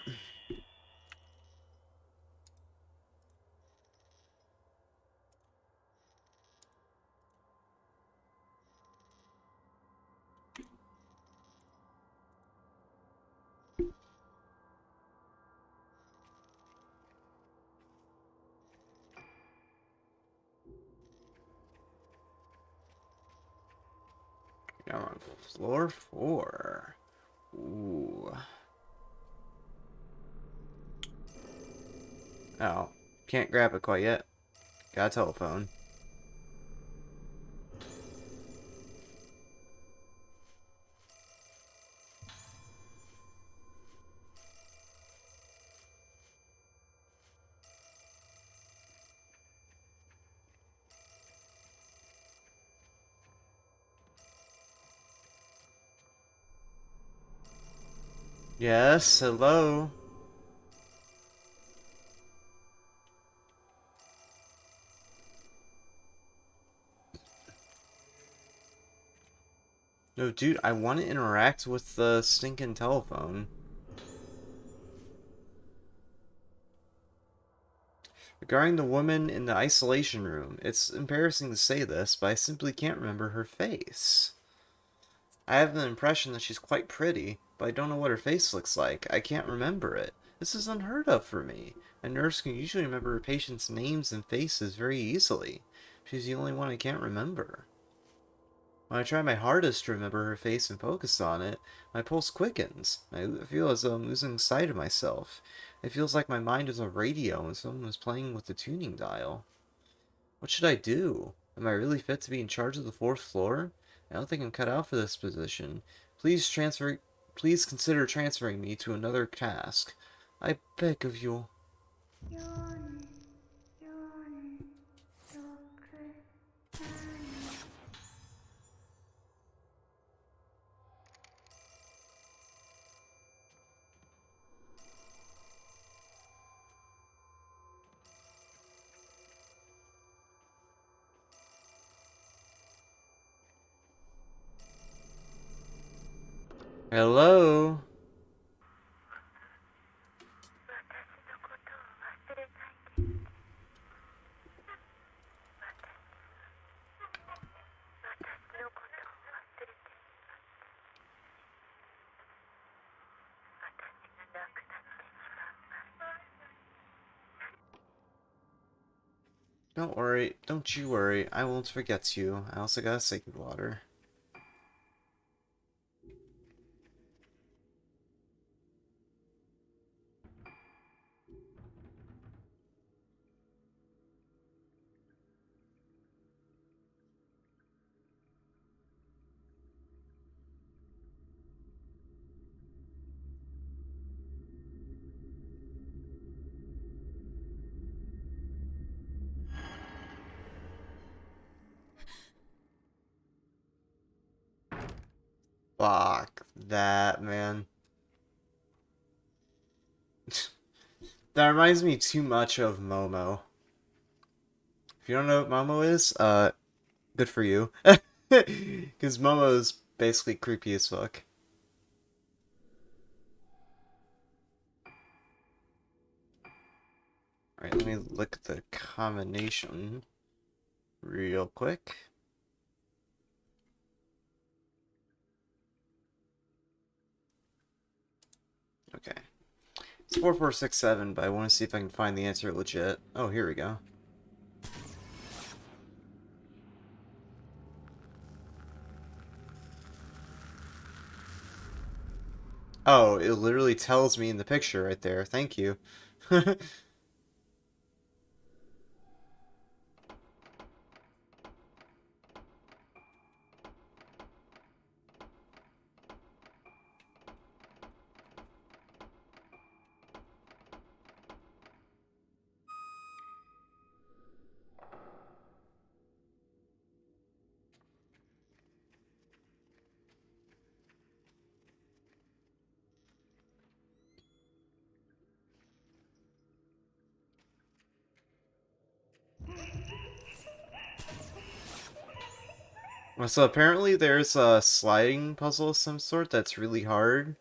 Now on floor 4. Ooh. Oh. Can't grab it quite yet. Got a telephone. Yes, hello. No, dude, I want to interact with the stinking telephone. Regarding the woman in the isolation room, it's embarrassing to say this, but I simply can't remember her face. I have the impression that she's quite pretty, but I don't know what her face looks like. I can't remember it. This is unheard of for me. A nurse can usually remember her patients' names and faces very easily. She's the only one I can't remember. When I try my hardest to remember her face and focus on it, my pulse quickens. I feel as though I'm losing sight of myself. It feels like my mind is a radio and someone was playing with the tuning dial. What should I do? Am I really fit to be in charge of the fourth floor? I don't think I'm cut out for this position. Please transfer. Please consider transferring me to another task. I beg of you. Hello? Don't worry. Don't you worry. I won't forget you. I also got sacred water. Fuck that, man. That reminds me too much of Momo. If you don't know what Momo is, good for you. Because Momo is basically creepy as fuck. Alright, let me look at the combination real quick. Okay. It's 4467, but I want to see if I can find the answer legit. Oh, here we go. Oh, it literally tells me in the picture right there. Thank you. Well, so apparently there's a sliding puzzle of some sort that's really hard.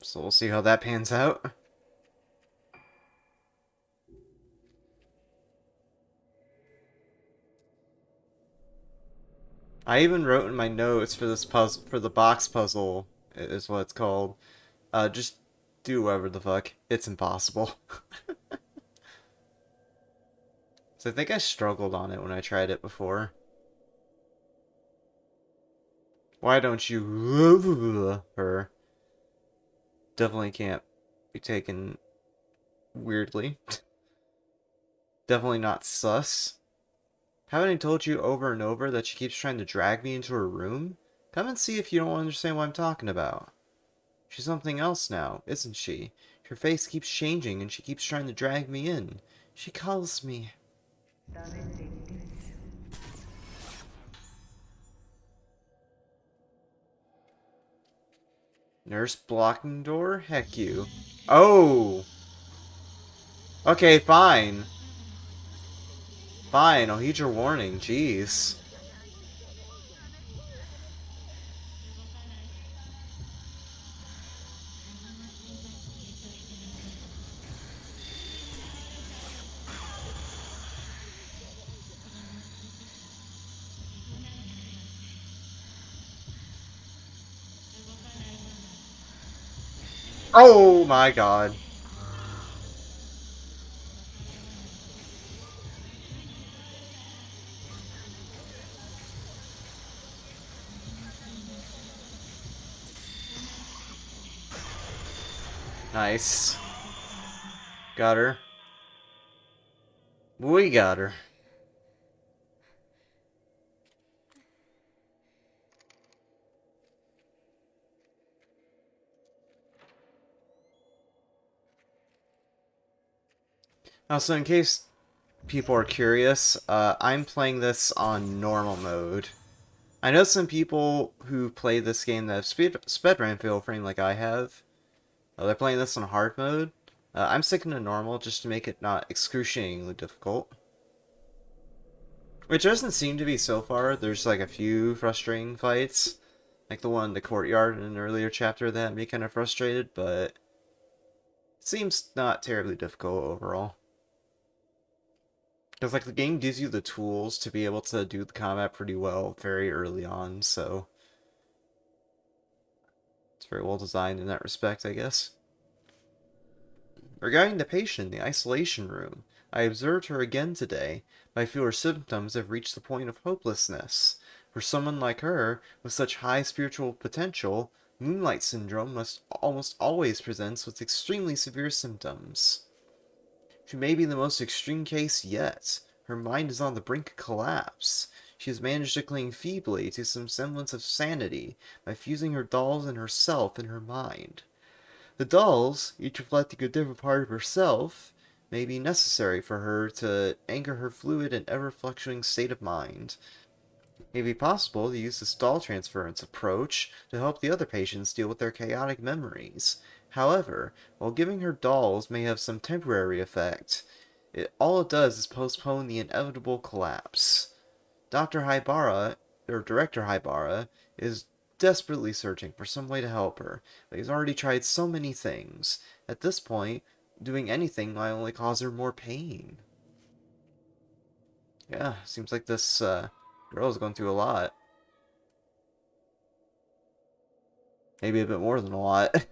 So we'll see how that pans out. I even wrote in my notes for this puzzle, for the box puzzle, is what it's called. Just do whatever the fuck. It's impossible. So I think I struggled on it when I tried it before. Why don't you her? Definitely can't be taken weirdly. Definitely not sus. Haven't I told you over and over that she keeps trying to drag me into her room? Come and see if you don't understand what I'm talking about. She's something else now, isn't she? Her face keeps changing and she keeps trying to drag me in. She calls me. Nurse blocking door? Heck you. Oh! Okay, fine. Fine, I'll heed your warning. Jeez. Oh my god. Nice. Got her. We got her. Also, in case people are curious, I'm playing this on normal mode. I know some people who play this game that have speedrun fail frame like I have. They're playing this on hard mode. I'm sticking to normal just to make it not excruciatingly difficult. Which doesn't seem to be so far. There's like a few frustrating fights. Like the one in the courtyard in an earlier chapter that had me kind of frustrated, but it seems not terribly difficult overall. Because like the game gives you the tools to be able to do the combat pretty well very early on, so it's very well designed in that respect, I guess. Regarding the patient in the isolation room, I observed her again today, but I feel her symptoms have reached the point of hopelessness. For someone like her, with such high spiritual potential, Moonlight Syndrome must almost always presents with extremely severe symptoms. She may be the most extreme case yet. Her mind is on the brink of collapse. She has managed to cling feebly to some semblance of sanity by fusing her dolls and herself in her mind. The dolls, each reflecting a different part of herself, may be necessary for her to anchor her fluid and ever fluctuating state of mind. It may be possible to use this doll transference approach to help the other patients deal with their chaotic memories. However, while giving her dolls may have some temporary effect, all it does is postpone the inevitable collapse. Dr. Haibara, or Director Haibara, is desperately searching for some way to help her, but he's already tried so many things. At this point, doing anything might only cause her more pain. Yeah, seems like this girl is going through a lot. Maybe a bit more than a lot.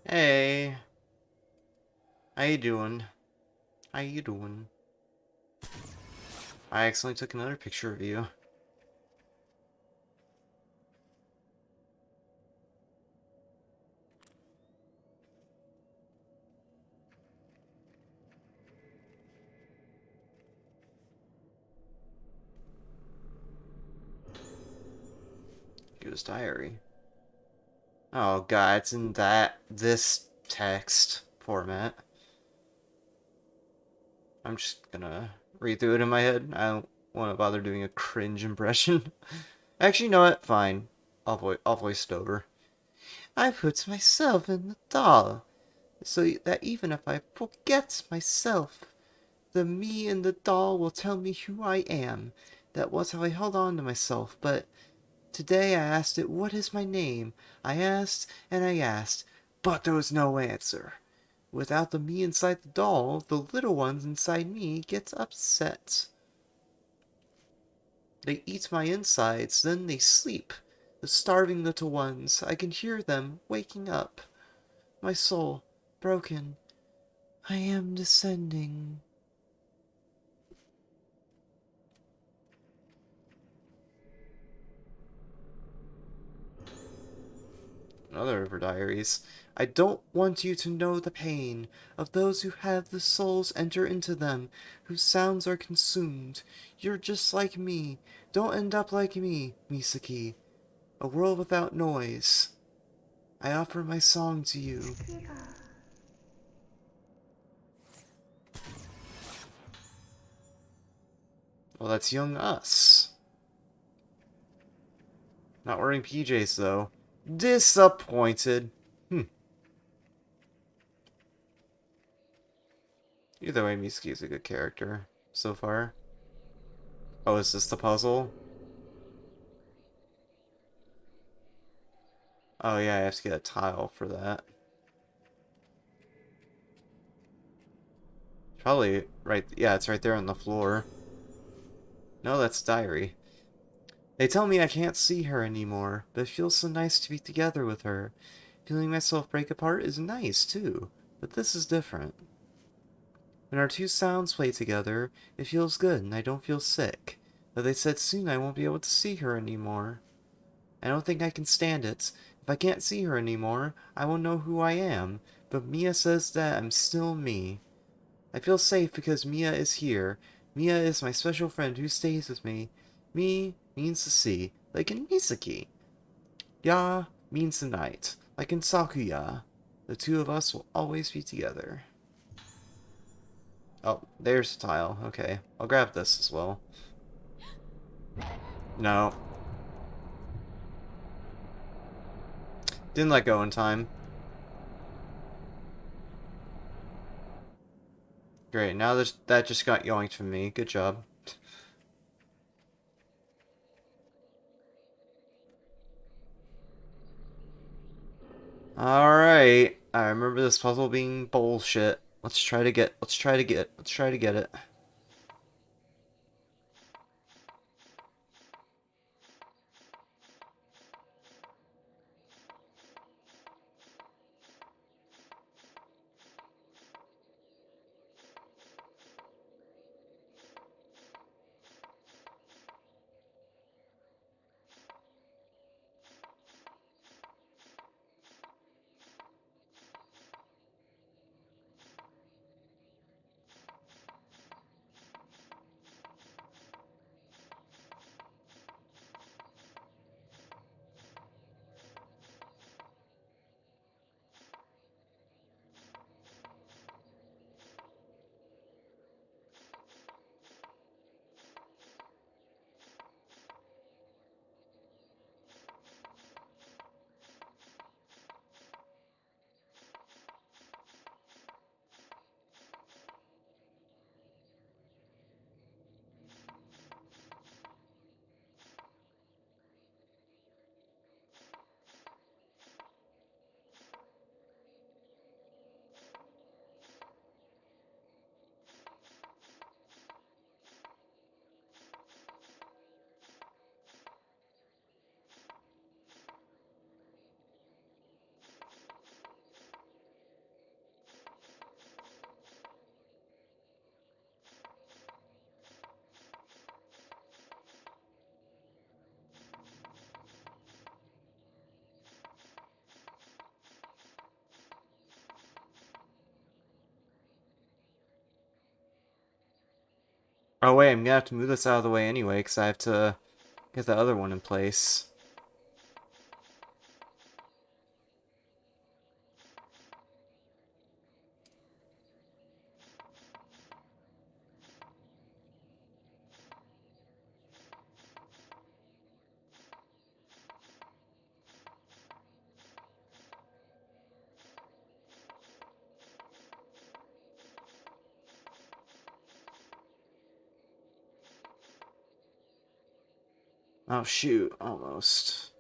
Hey, how you doing? How you doing? I accidentally took another picture of you. Ghost diary. Oh god, it's in this text format. I'm just gonna read through it in my head. I don't want to bother doing a cringe impression. Actually, you know what? Fine. I'll voice it over. I put myself in the doll, so that even if I forget myself, the me in the doll will tell me who I am. That was how I held on to myself, but today I asked it, what is my name? I asked and I asked, but there was no answer. Without the me inside the doll, the little ones inside me gets upset. They eat my insides, then they sleep. The starving little ones, I can hear them waking up. My soul, broken. I am descending. Another of her diaries. I don't want you to know the pain of those who have the souls enter into them, whose sounds are consumed. You're just like me. Don't end up like me, Misaki. A world without noise. I offer my song to you. Well, that's young us. Not wearing PJs, though. Disappointed. Hmm. Either way, Misaki's a good character so far. Oh, is this the puzzle? Oh, yeah, I have to get a tile for that. Probably right. Yeah, it's right there on the floor. No, that's diary. They tell me I can't see her anymore, but it feels so nice to be together with her. Feeling myself break apart is nice, too, but this is different. When our two sounds play together, it feels good and I don't feel sick. But they said soon I won't be able to see her anymore. I don't think I can stand it. If I can't see her anymore, I won't know who I am. But Mia says that I'm still me. I feel safe because Mia is here. Mia is my special friend who stays with me. Mi means the sea, like in Misaki. Ya means the night, like in Sakuya. The two of us will always be together. Oh, there's the tile. Okay, I'll grab this as well. No, didn't let go in time. Great, now that just got yoinked from me. Good job. Alright, I remember this puzzle being bullshit. Let's try to get it. Oh wait, I'm gonna have to move this out of the way anyway, because I have to get the other one in place. Oh shoot, almost.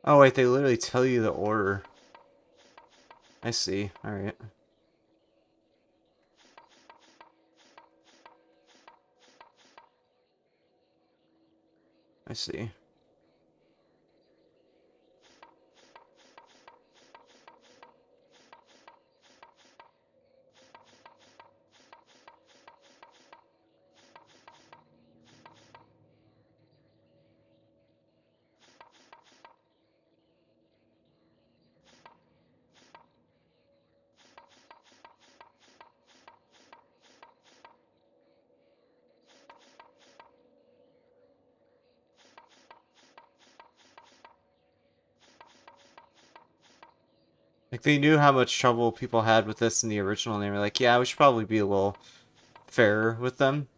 Oh wait, they literally tell you the order. I see. Alright. I see. Like they knew how much trouble people had with this in the original, and they were like, "Yeah, we should probably be a little fairer with them."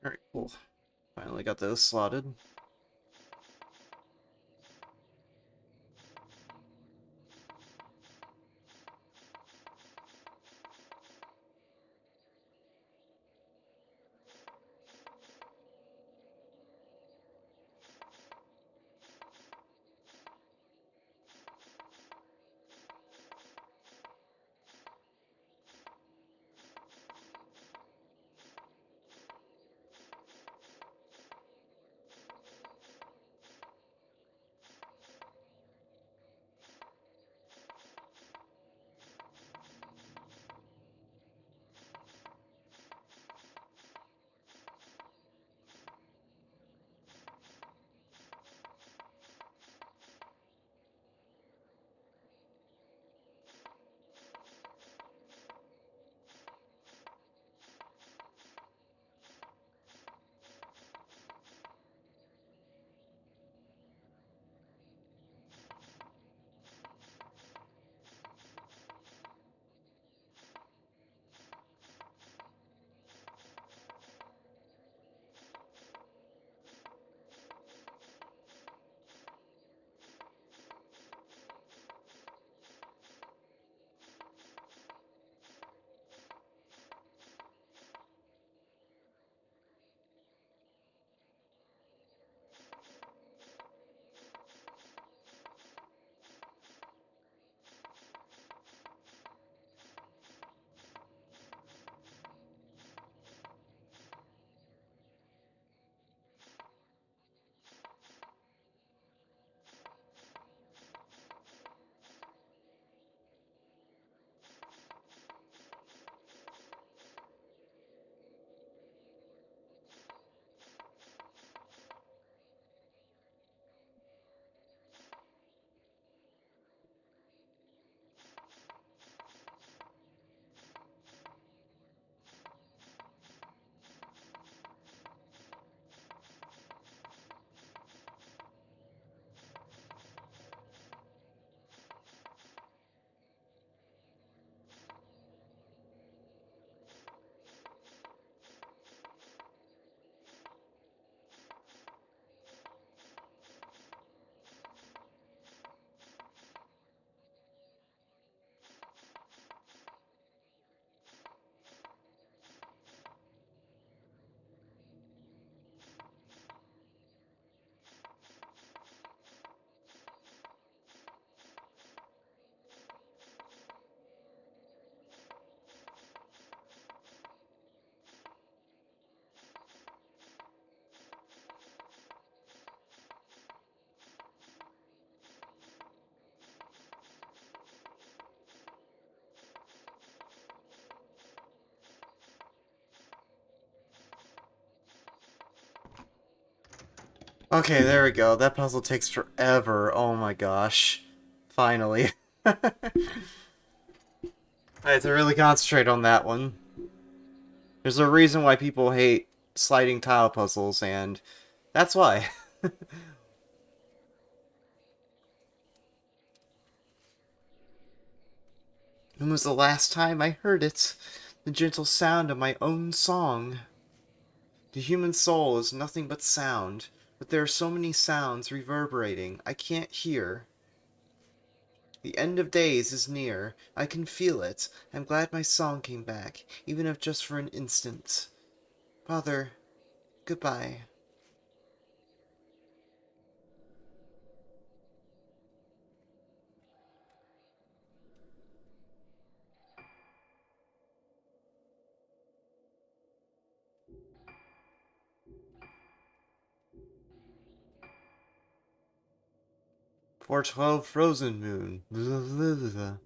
All right, cool. Finally got those slotted. Okay, there we go. That puzzle takes forever. Oh my gosh. Finally. I had to really concentrate on that one. There's a reason why people hate sliding tile puzzles, and that's why. When was the last time I heard it? The gentle sound of my own song. The human soul is nothing but sound, but there are so many sounds reverberating, I can't hear. The end of days is near. I can feel it. I'm glad my song came back, even if just for an instant. Father, goodbye. For 12 frozen moon. Blah, blah, blah, blah.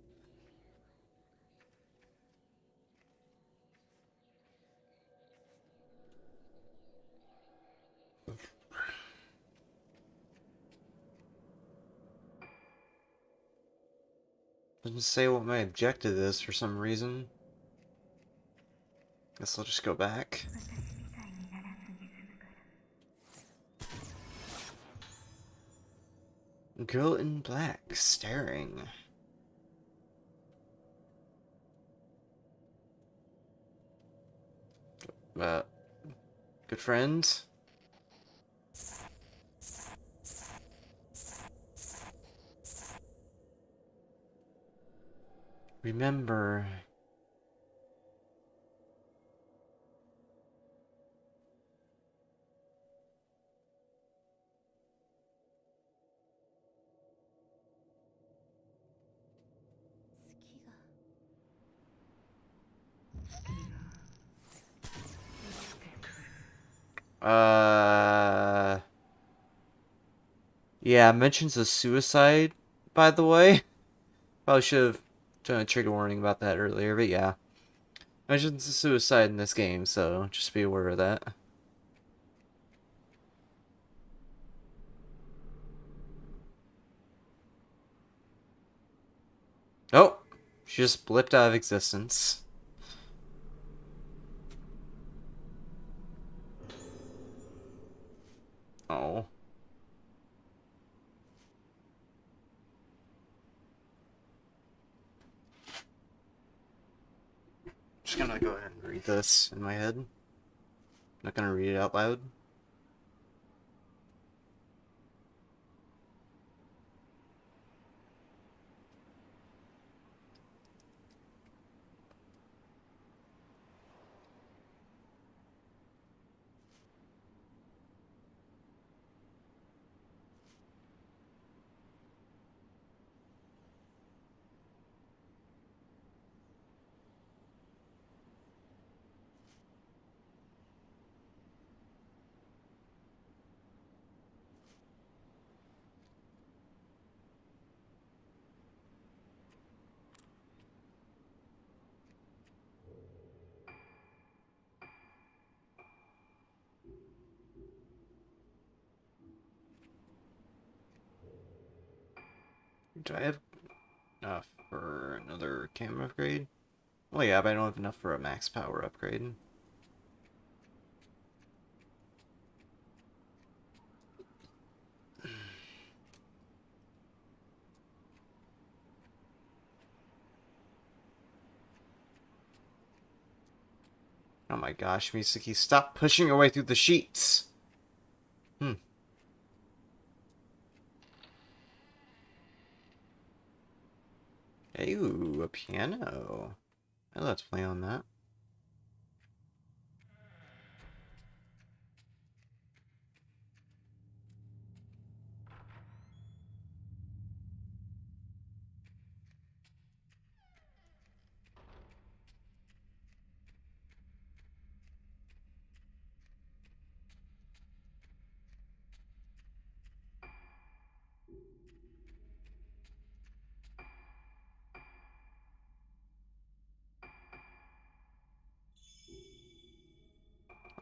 Doesn't say what my objective is for some reason. Guess I'll just go back. Girl in black, staring. Uh, good friends? Remember. Uh. Yeah, mentions of suicide, by the way. Probably should have done a trigger warning about that earlier, but yeah. Mentions of suicide in this game, so just be aware of that. Oh! She just blipped out of existence. Oh. Just gonna go ahead and read this in my head. Not gonna read it out loud. Do I have enough for another camera upgrade? Well, yeah, but I don't have enough for a max power upgrade. Oh my gosh, Misaki, stop pushing your way through the sheets! Hmm. Hey, ooh, a piano. Let's play on that.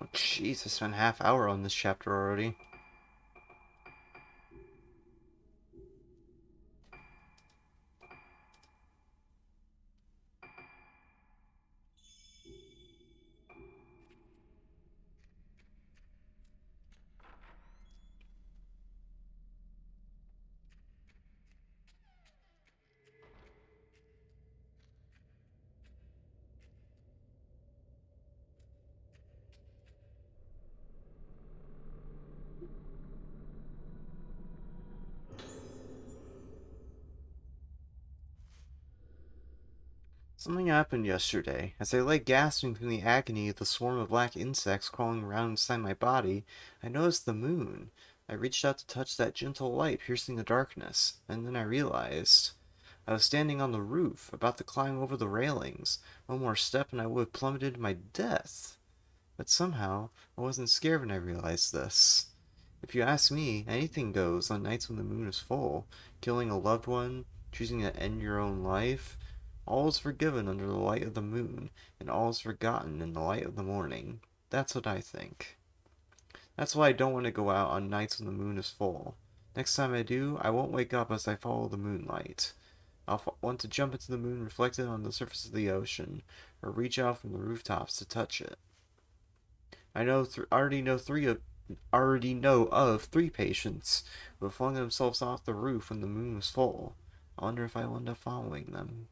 Oh, jeez, I spent half hour on this chapter already. Something happened yesterday. As I lay gasping from the agony of the swarm of black insects crawling around inside my body, I noticed the moon. I reached out to touch that gentle light piercing the darkness, and then I realized I was standing on the roof, about to climb over the railings. One more step and I would have plummeted to my death. But somehow, I wasn't scared when I realized this. If you ask me, anything goes on nights when the moon is full. Killing a loved one, choosing to end your own life. All is forgiven under the light of the moon, and all is forgotten in the light of the morning. That's what I think. That's why I don't want to go out on nights when the moon is full. Next time I do, I won't wake up as I follow the moonlight. I'll want to jump into the moon reflected on the surface of the ocean, or reach out from the rooftops to touch it. I know already know of three patients who have flung themselves off the roof when the moon was full. I wonder if I will end up following them.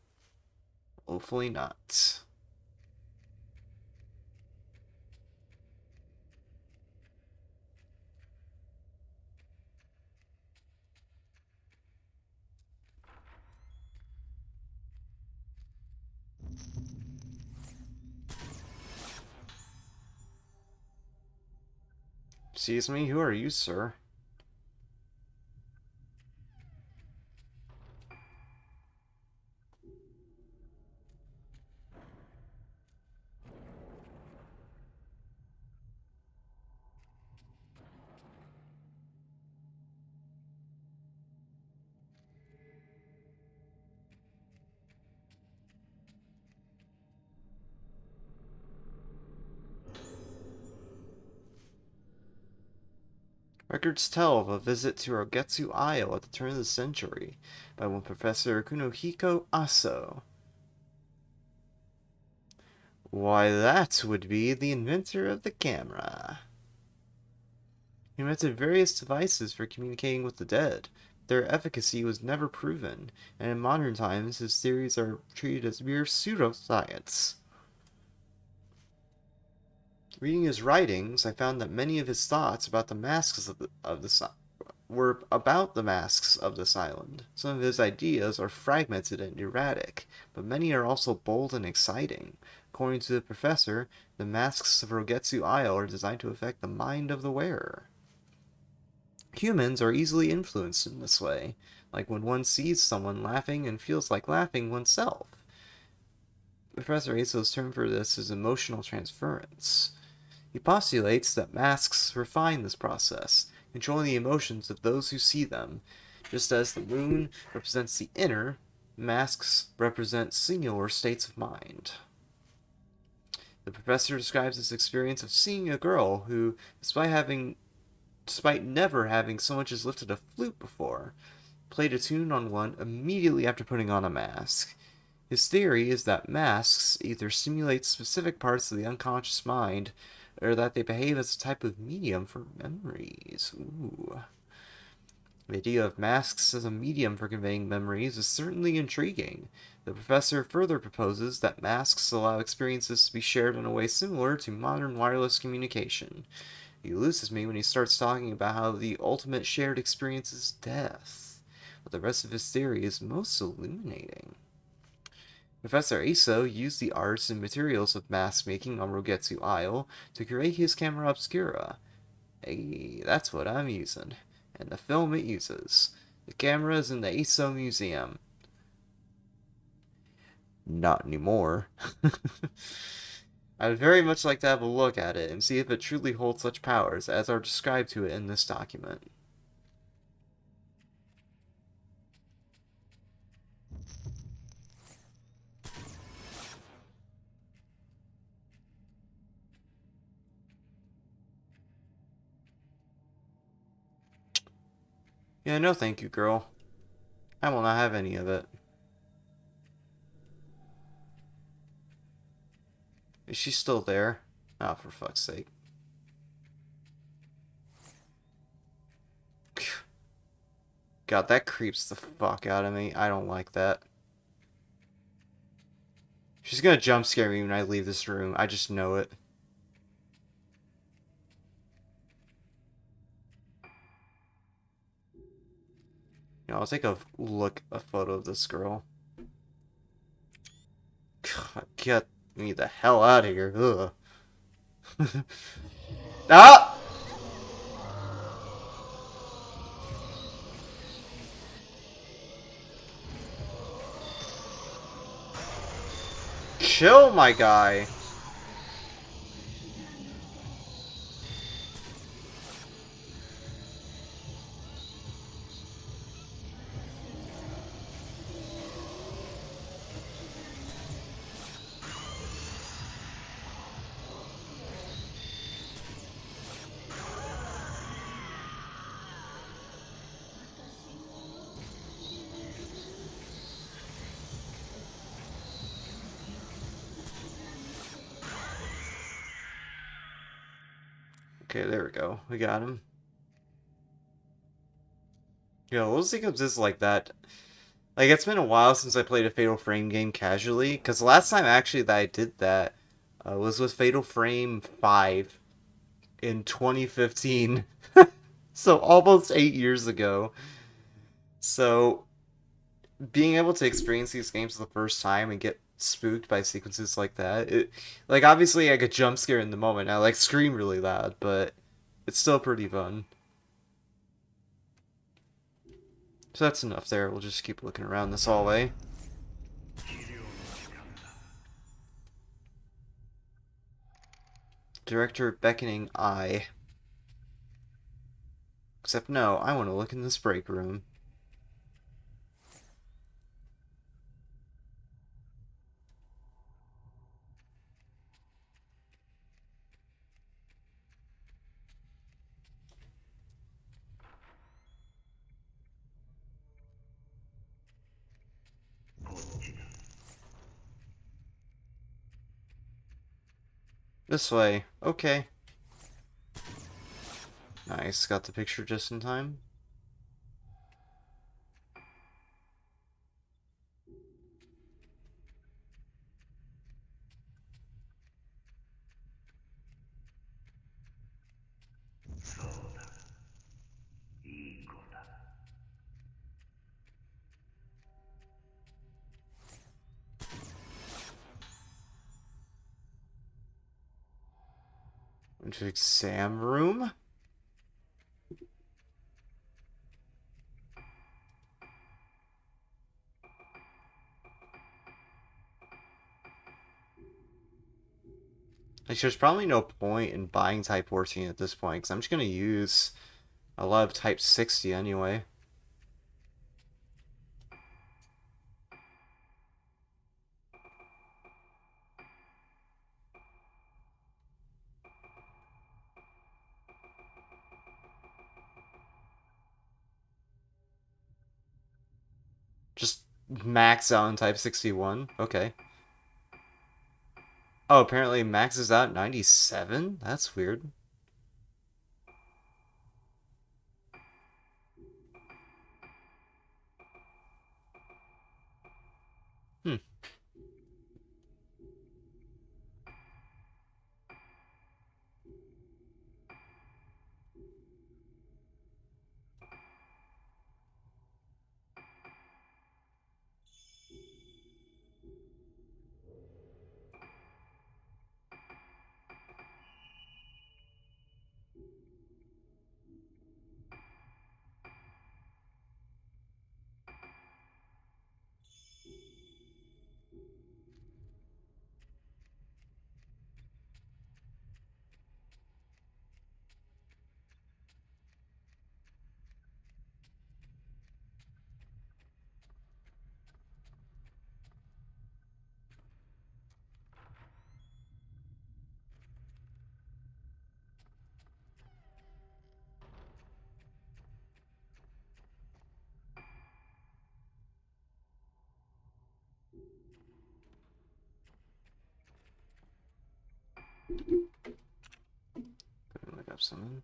Hopefully not. Excuse me, who are you, sir? Records tell of a visit to Rogetsu Isle at the turn of the century by one Professor Kunohiko Aso. Why, that would be the inventor of the camera. He invented various devices for communicating with the dead. Their efficacy was never proven, and in modern times his theories are treated as mere pseudoscience. Reading his writings, I found that many of his thoughts about the masks of the were about the masks of this island. Some of his ideas are fragmented and erratic, but many are also bold and exciting. According to the professor, the masks of Rogetsu Isle are designed to affect the mind of the wearer. Humans are easily influenced in this way, like when one sees someone laughing and feels like laughing oneself. Professor Aso's term for this is emotional transference. He postulates that masks refine this process, controlling the emotions of those who see them. Just as the moon represents the inner, masks represent singular states of mind. The professor describes his experience of seeing a girl who, despite never having so much as lifted a flute before, played a tune on one immediately after putting on a mask. His theory is that masks either stimulate specific parts of the unconscious mind, or that they behave as a type of medium for memories. Ooh. The idea of masks as a medium for conveying memories is certainly intriguing. The professor further proposes that masks allow experiences to be shared in a way similar to modern wireless communication. He loses me when he starts talking about how the ultimate shared experience is death, but the rest of his theory is most illuminating. Professor Aso used the arts and materials of mask making on Rogetsu Isle to create his camera obscura. Hey, that's what I'm using. And the film it uses. The camera is in the Aso Museum. Not anymore. I'd very much like to have a look at it and see if it truly holds such powers as are described to it in this document. Yeah, no thank you, girl. I will not have any of it. Is she still there? Oh, for fuck's sake. God, that creeps the fuck out of me. I don't like that. She's gonna jump scare me when I leave this room. I just know it. You know, I'll take a photo of this girl. Get me the hell out of here. Ugh. Ah! Chill, my guy. Okay, there we go. We got him. Yo, little sequences like that. Like, it's been a while since I played a Fatal Frame game casually, because the last time actually that I did that was with Fatal Frame 5 in 2015. So almost 8 years ago. So being able to experience these games for the first time and get spooked by sequences like that, like obviously I get jump scare in the moment. I like scream really loud, but it's still pretty fun. So that's enough there. We'll just keep looking around this hallway. Director beckoning eye. Except no, I want to look in this break room. This way. Okay. Nice. Got the picture just in time. Into exam room. Like, there's probably no point in buying Type 14 at this point, because I'm just going to use a lot of Type 60 anyway. Just max out in Type 61. Okay. Oh, apparently maxes out 97? That's weird. Hmm. Look up something.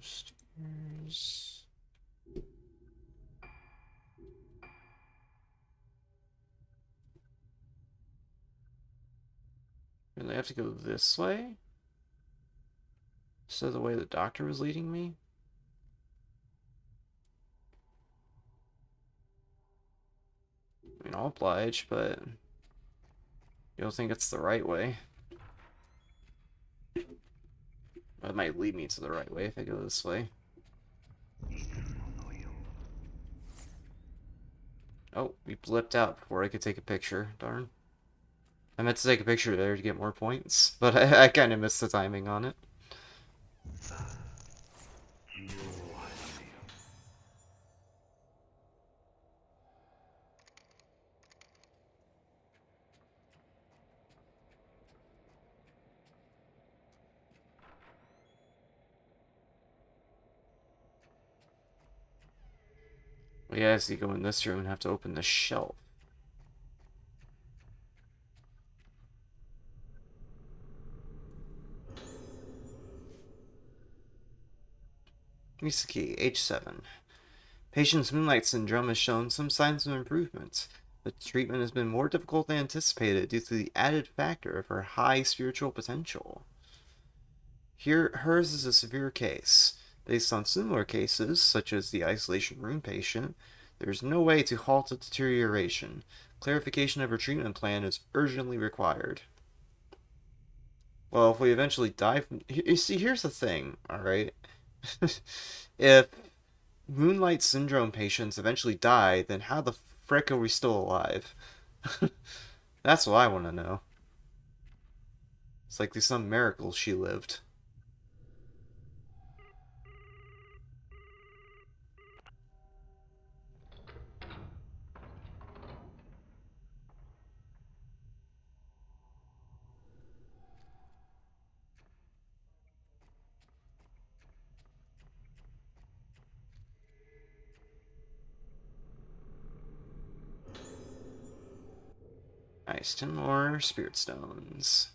Stairs. I have to go this way? So the way the doctor was leading me? I mean, I'll oblige, but you don't think it's the right way. It might lead me to the right way if I go this way. Oh, we blipped out before I could take a picture. Darn. I meant to take a picture there to get more points, but I kind of missed the timing on it. Well, yeah, so you go in this room and have to open the shelf. Misaki, age 7. Patient's Moonlight Syndrome has shown some signs of improvement, but treatment has been more difficult than anticipated due to the added factor of her high spiritual potential. Here, hers is a severe case. Based on similar cases, such as the isolation room patient, there is no way to halt its deterioration. Clarification of her treatment plan is urgently required. Well, if we eventually die from. You see, here's the thing, alright? If Moonlight Syndrome patients eventually die, then how the frick are we still alive? That's what I want to know. It's like there's some miracle she lived. Nice, 10 more spirit stones.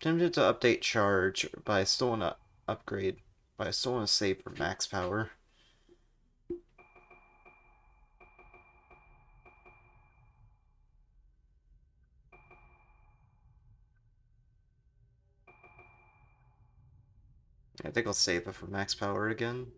Tempted to update charge, but I still want to upgrade. But I still want to save for max power. I think I'll save it for max power again.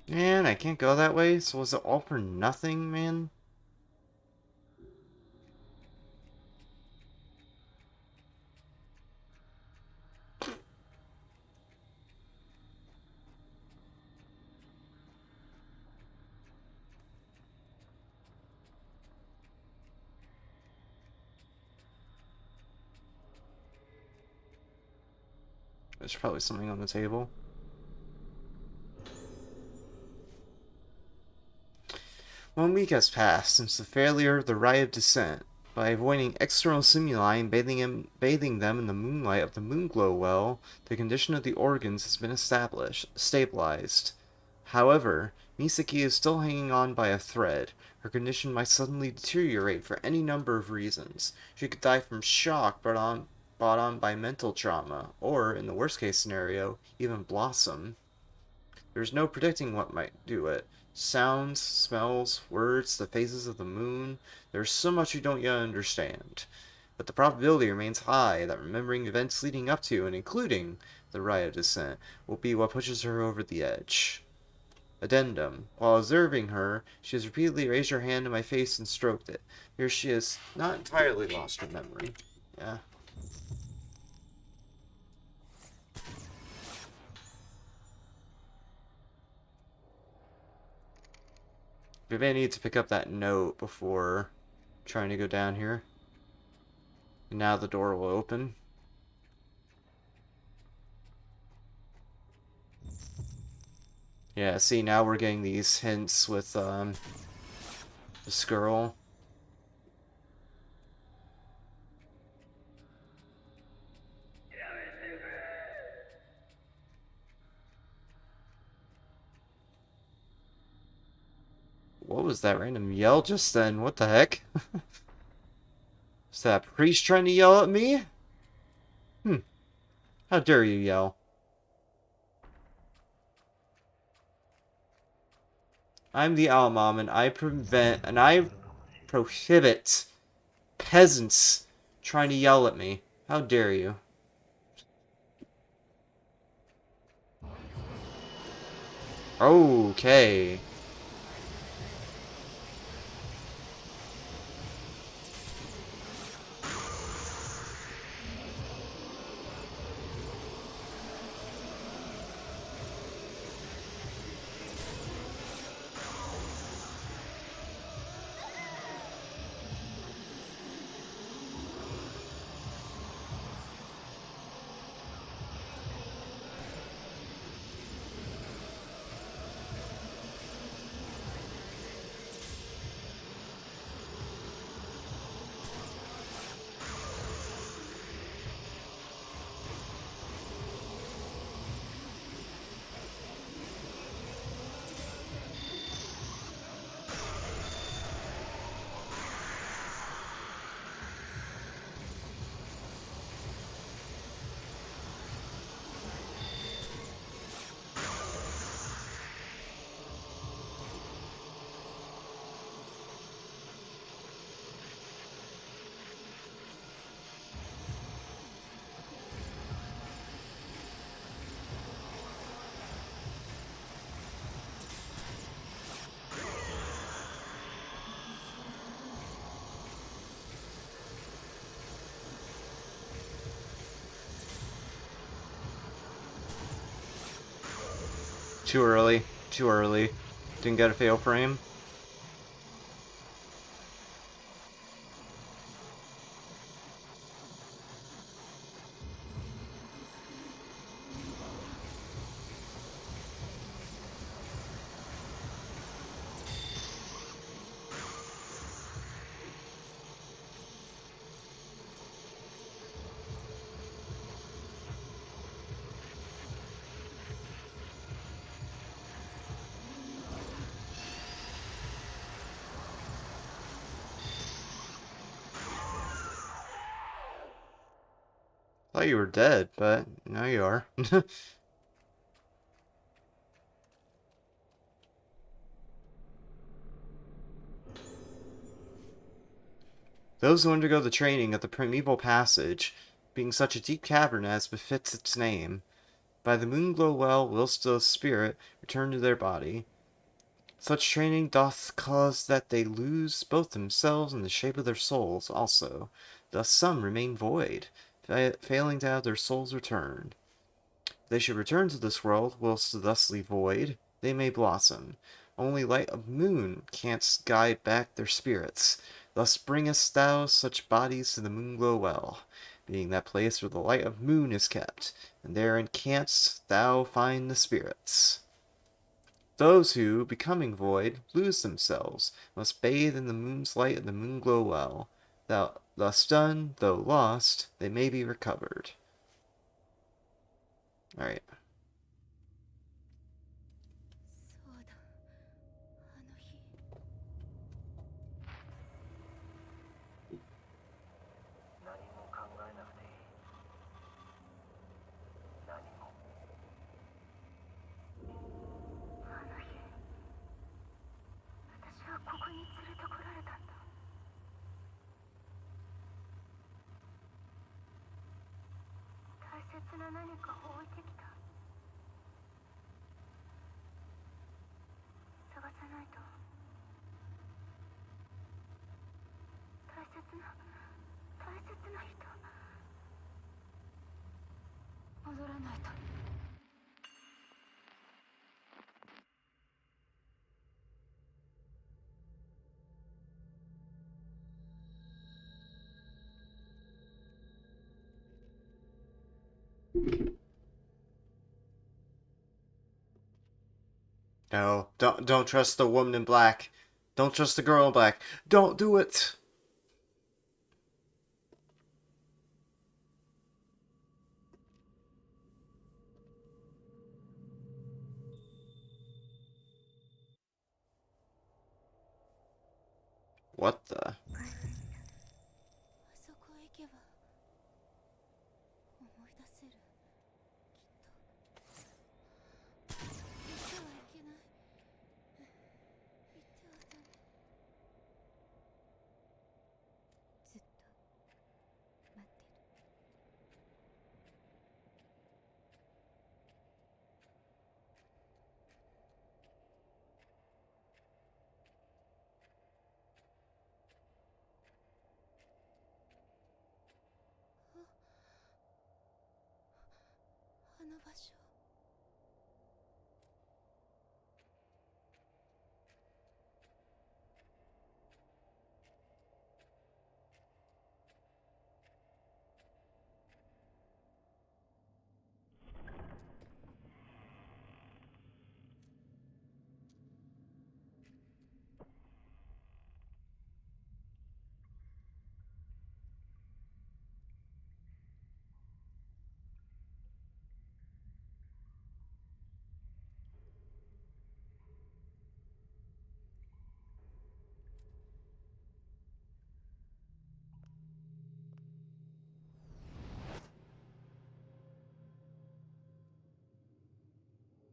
Man, I can't go that way, so was it all for nothing, man? There's probably something on the table. 1 week has passed since the failure of the Rite of Descent. By avoiding external stimuli and bathing them in the moonlight of the Moonglow Well, the condition of the organs has been stabilized. However, Misaki is still hanging on by a thread. Her condition might suddenly deteriorate for any number of reasons. She could die from shock brought on by mental trauma, or, in the worst case scenario, even blossom. There's no predicting what might do it. Sounds, smells, words, the phases of the moon. There's so much you don't yet understand. But the probability remains high that remembering events leading up to and including the Rite of Descent will be what pushes her over the edge. Addendum. While observing her, she has repeatedly raised her hand to my face and stroked it. Here she is, not entirely lost her memory. Yeah. Maybe I need to pick up that note before trying to go down here. And now the door will open. Yeah, see, now we're getting these hints with the Skrull. What was that random yell just then? What the heck? Is that priest trying to yell at me? Hmm, how dare you yell? I'm the Owl Mom, and I prohibit peasants trying to yell at me. How dare you? Okay. Too early. Too early. Didn't get a fail frame. Thought you were dead, but now you are. Those who undergo the training of the primeval passage, being such a deep cavern as befits its name, by the moonglow well whilst the spirit return to their body. Such training doth cause that they lose both themselves and the shape of their souls also. Thus some remain void, failing to have their souls returned. If they should return to this world whilst thusly void, they may blossom. Only light of moon canst guide back their spirits. Thus bringest thou such bodies to the Moonglow Well, being that place where the light of moon is kept, and therein canst thou find the spirits. Those who, becoming void, lose themselves, must bathe in the moon's light of the Moonglow Well. Thus done, though lost, they may be recovered. Alright. そうだあの日何も考えなくていい。何も。あの日私はここに連れてこられたんだ。大切な何かを置いてきた。探さないと。大切な人戻らないと。No, don't trust the woman in black. Don't trust the girl in black. Don't do it. What the? あそこへ行けば思い出せる。きっと行ってはいけない。行ってはダメ。ずっと待ってる。あの場所。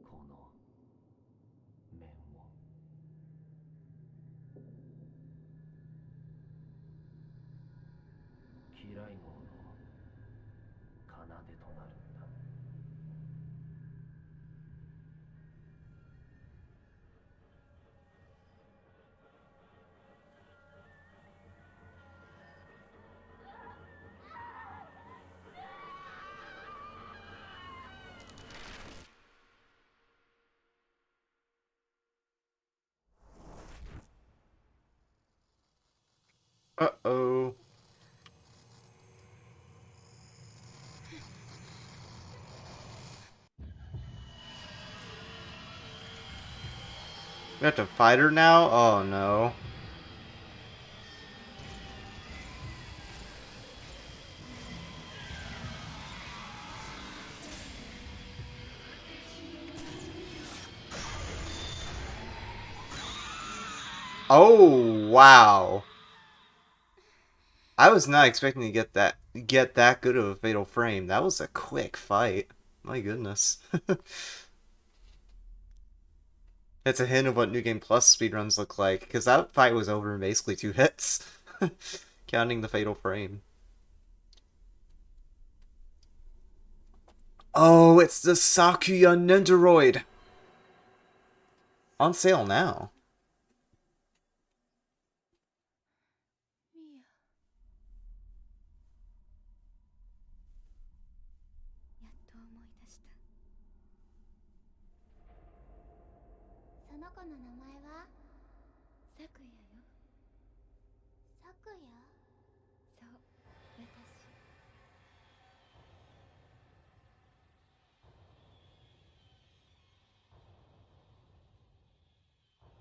この面を。嫌い者の奏でとなるんだ。Uh-oh. We have to fight her now? Oh no. Oh wow. I was not expecting to get that good of a fatal frame. That was a quick fight. My goodness. It's a hint of what New Game Plus speedruns look like, because that fight was over in basically 2 hits. Counting the fatal frame. Oh, it's the Sakuya Nendoroid! On sale now. ミヤ、やっと思い出した。その子の名前は？さくやよ。さクヤ？そう、私。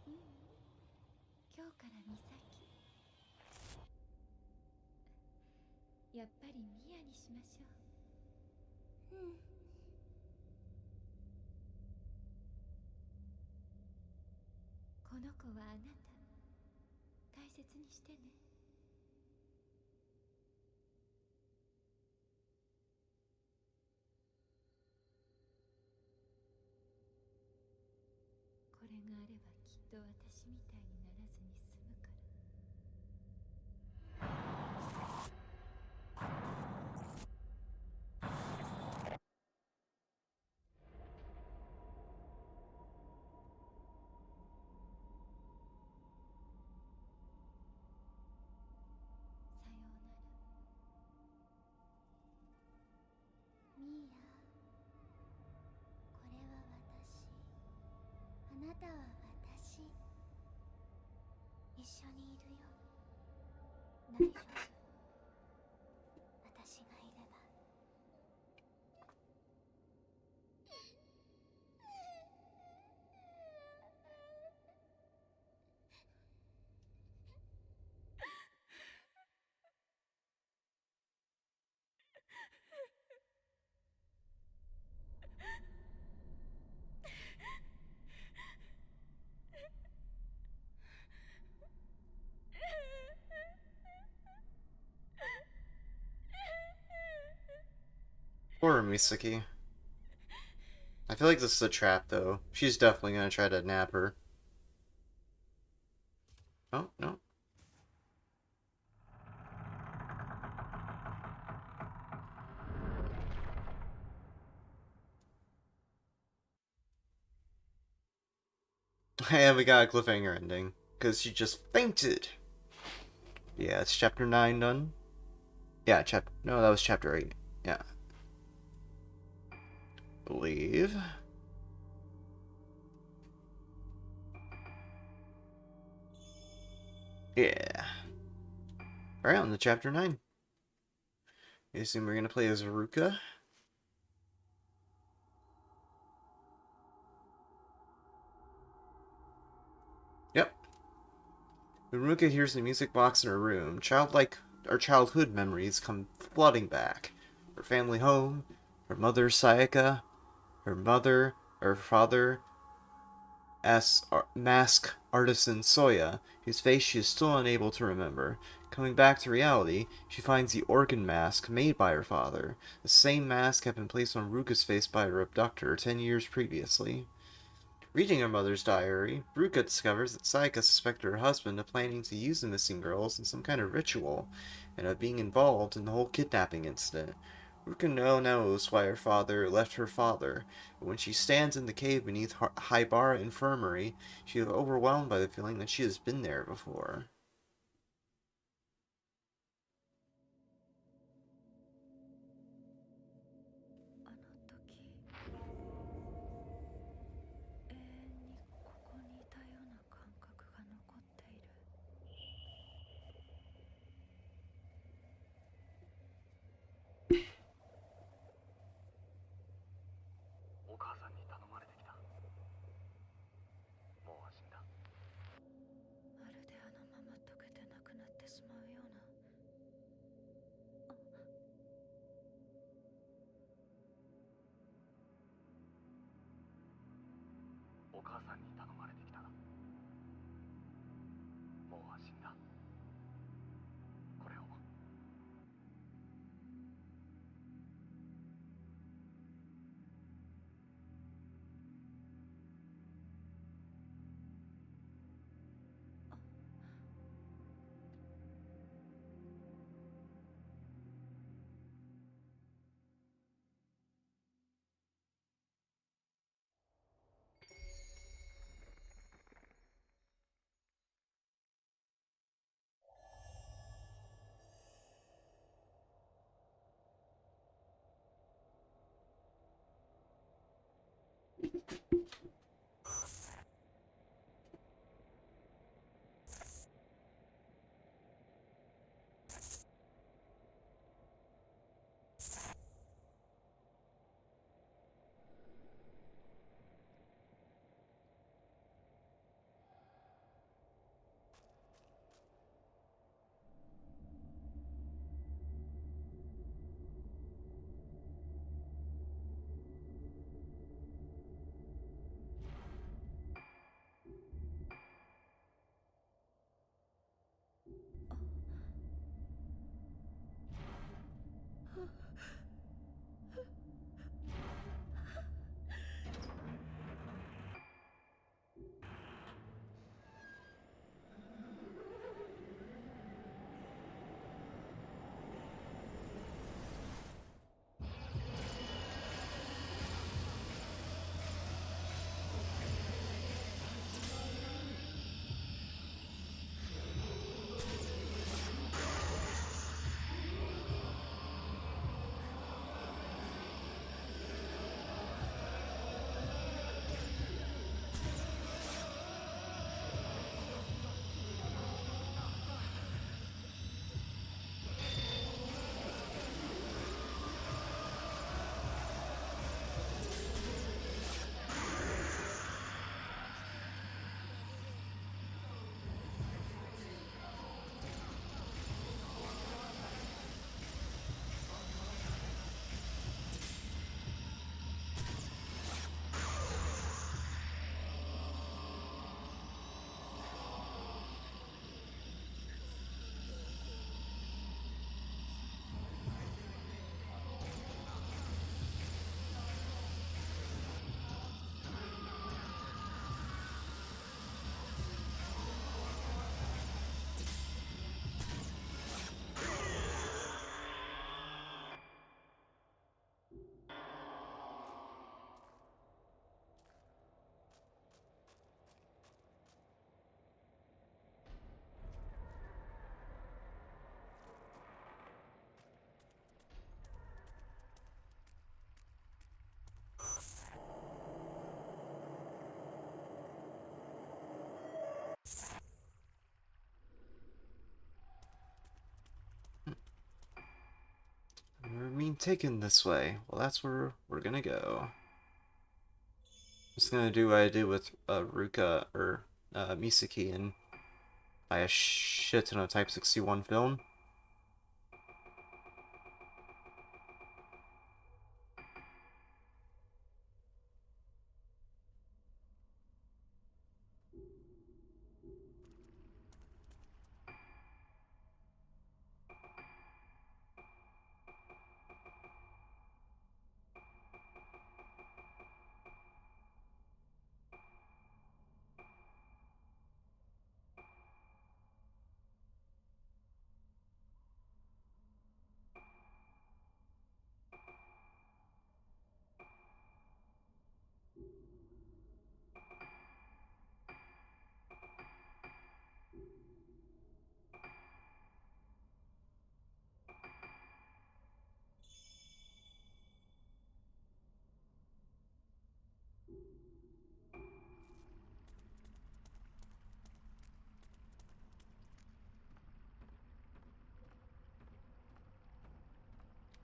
ううん、今日から美咲。やっぱりミヤにしましょう。うん。この子はあなた、大切にしてね。これがあればきっと私みたいにならずに済むから。さようなら。ミーヤ、これは私、あなたは私。一緒にいるよ。大丈夫。私がいれば。Poor Misaki. I feel like this is a trap, though. She's definitely gonna try to nap her. Oh, no. And we got a cliffhanger ending. Because she just fainted. Yeah, it's chapter 9 done. Yeah, no, that was chapter 8. Yeah. Believe. Yeah. Alright, on to chapter 9. I assume we're gonna play as Ruka. Yep. When Ruka hears the music box in her room, childhood memories come flooding back. Her family home, her mother Sayaka, her mother, her father, mask artisan Soya, whose face she is still unable to remember. Coming back to reality, she finds the organ mask made by her father. The same mask had been placed on Ruka's face by her abductor 10 years previously. Reading her mother's diary, Ruka discovers that Sayaka suspected her husband of planning to use the missing girls in some kind of ritual, and of being involved in the whole kidnapping incident. Ruka now knows why her father left her father, but when she stands in the cave beneath Haibara Infirmary, she is overwhelmed by the feeling that she has been there before. あの時、永遠にここにいたような感覚が残っている。お母さんに頼まれてきた。もう死んだ。まるであのまま溶けてなくなってしまうような。お母さんに頼まれてきた。もう死んだ。これを。being taken this way. Well, that's where we're gonna go. I'm just gonna do what I did with Ruka or Misaki and buy a shit ton of Type 61 film.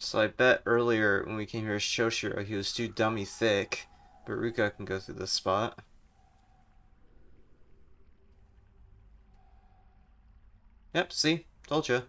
So I bet earlier when we came here as Shoshiro, he was too dummy thick, but Ruka can go through this spot. Yep, see? Told you.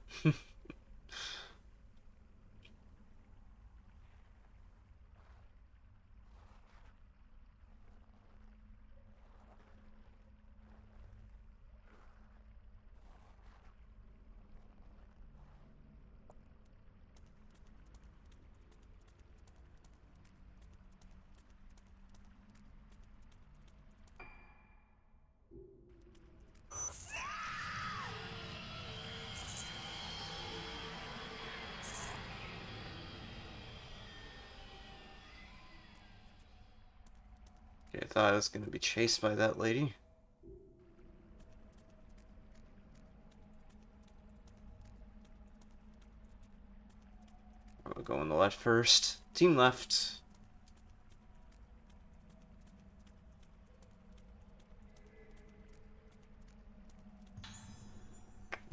Okay, I thought I was gonna be chased by that lady. We'll go on the left first. Team left.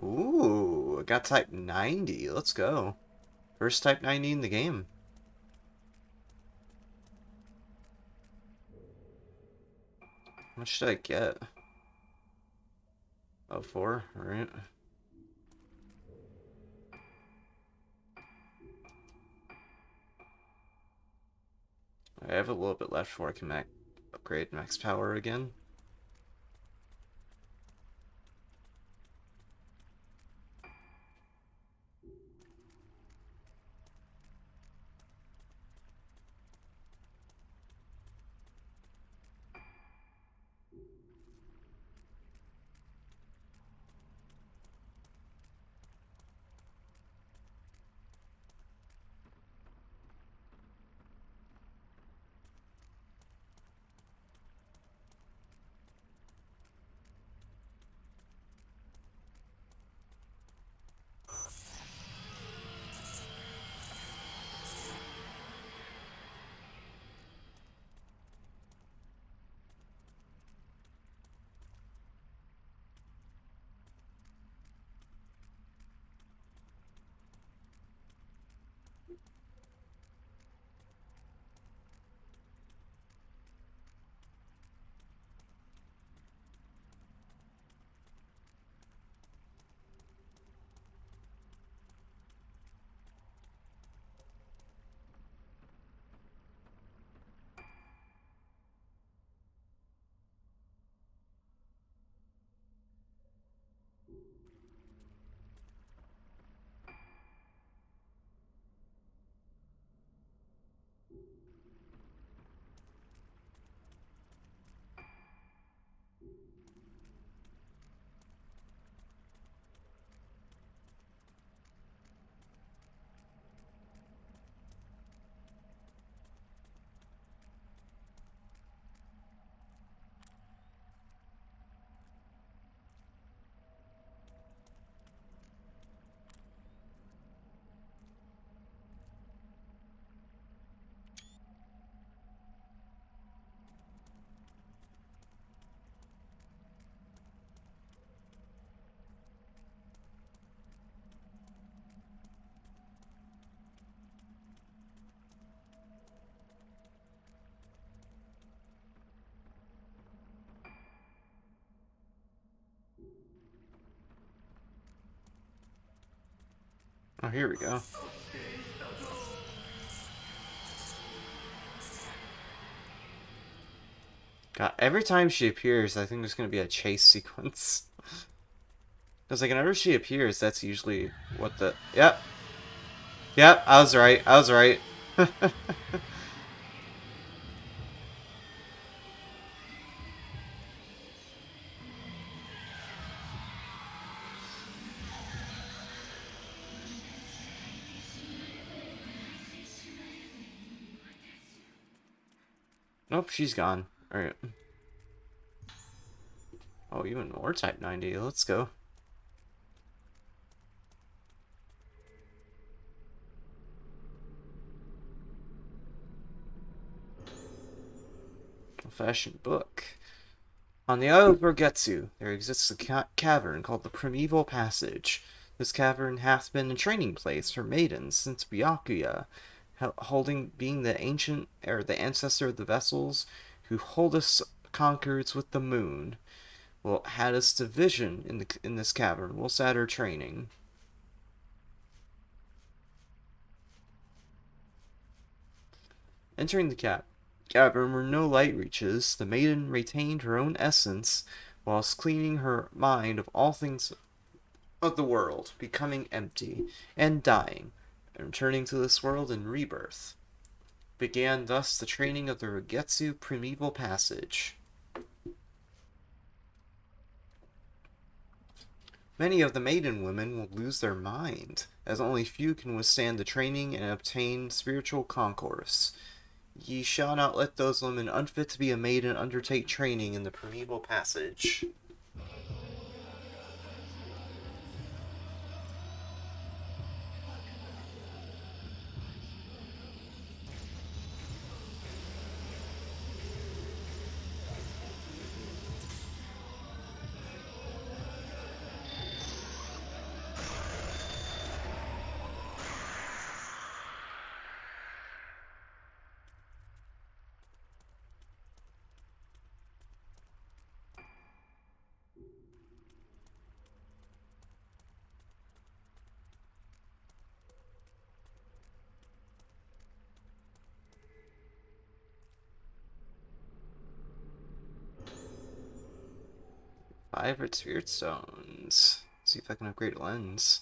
Ooh, I got type 90. Let's go. First type 90 in the game. How much did I get? Oh, 4, alright. I have a little bit left before I can upgrade max power again. Oh, here we go. God, every time she appears, I think there's gonna be a chase sequence. Because like whenever she appears, that's usually what the yep. Yep, I was right. I was right. Nope, she's gone. Alright. Oh, even more Type 90. Let's go. Old-fashioned book. On the Isle of Rogetsu, there exists a cavern called the Primeval Passage. This cavern hath been a training place for maidens since Byakuya, holding being the ancient or the ancestor of the vessels who hold us conquerors with the moon. Well, had us division in this cavern. We'll start our training. Entering the cavern where no light reaches, the maiden retained her own essence, whilst cleaning her mind of all things of the world, becoming empty and dying, and returning to this world in rebirth. Began thus the training of the Rogetsu Primeval Passage. Many of the maiden women will lose their mind, as only few can withstand the training and obtain spiritual concourse. Ye shall not let those women unfit to be a maiden undertake training in the Primeval Passage. Five red spirit stones. Let's see if I can upgrade a lens.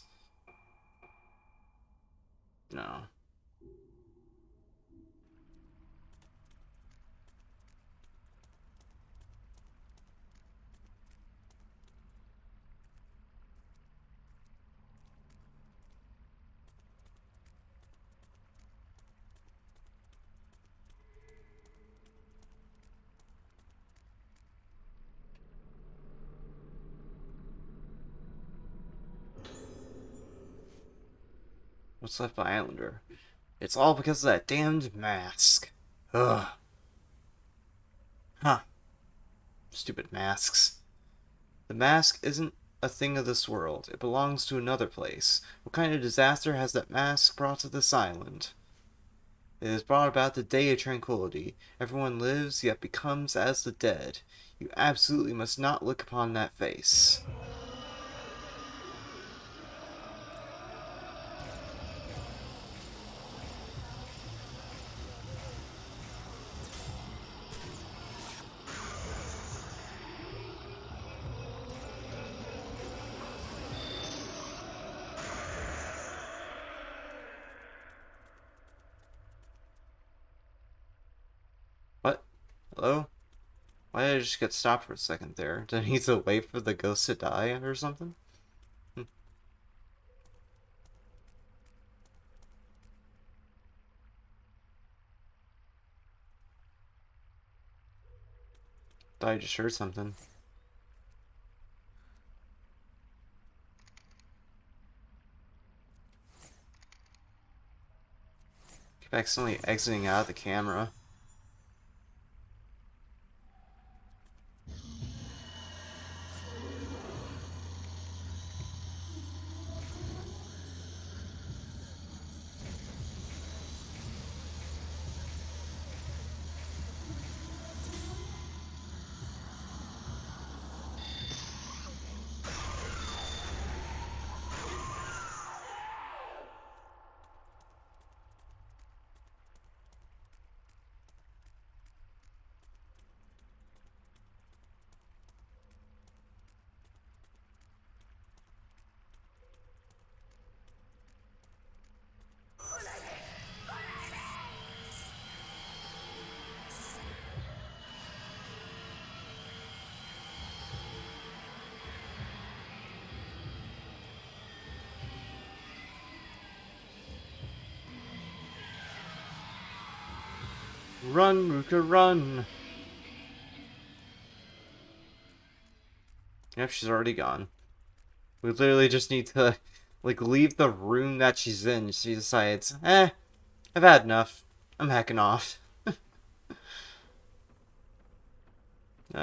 No. What's left by Islander? It's all because of that damned mask. Ugh. Huh. Stupid masks. The mask isn't a thing of this world. It belongs to another place. What kind of disaster has that mask brought to this island? It has brought about the day of tranquility. Everyone lives, yet becomes as the dead. You absolutely must not look upon that face. What? Hello? Why did I just get stopped for a second there? Did I need to wait for the ghost to die or something? Hmm. Thought I just heard something. Keep accidentally exiting out of the camera. Run, Ruka, run! Yep, she's already gone. We literally just need to, like, leave the room that she's in. She decides, I've had enough. I'm hacking off. A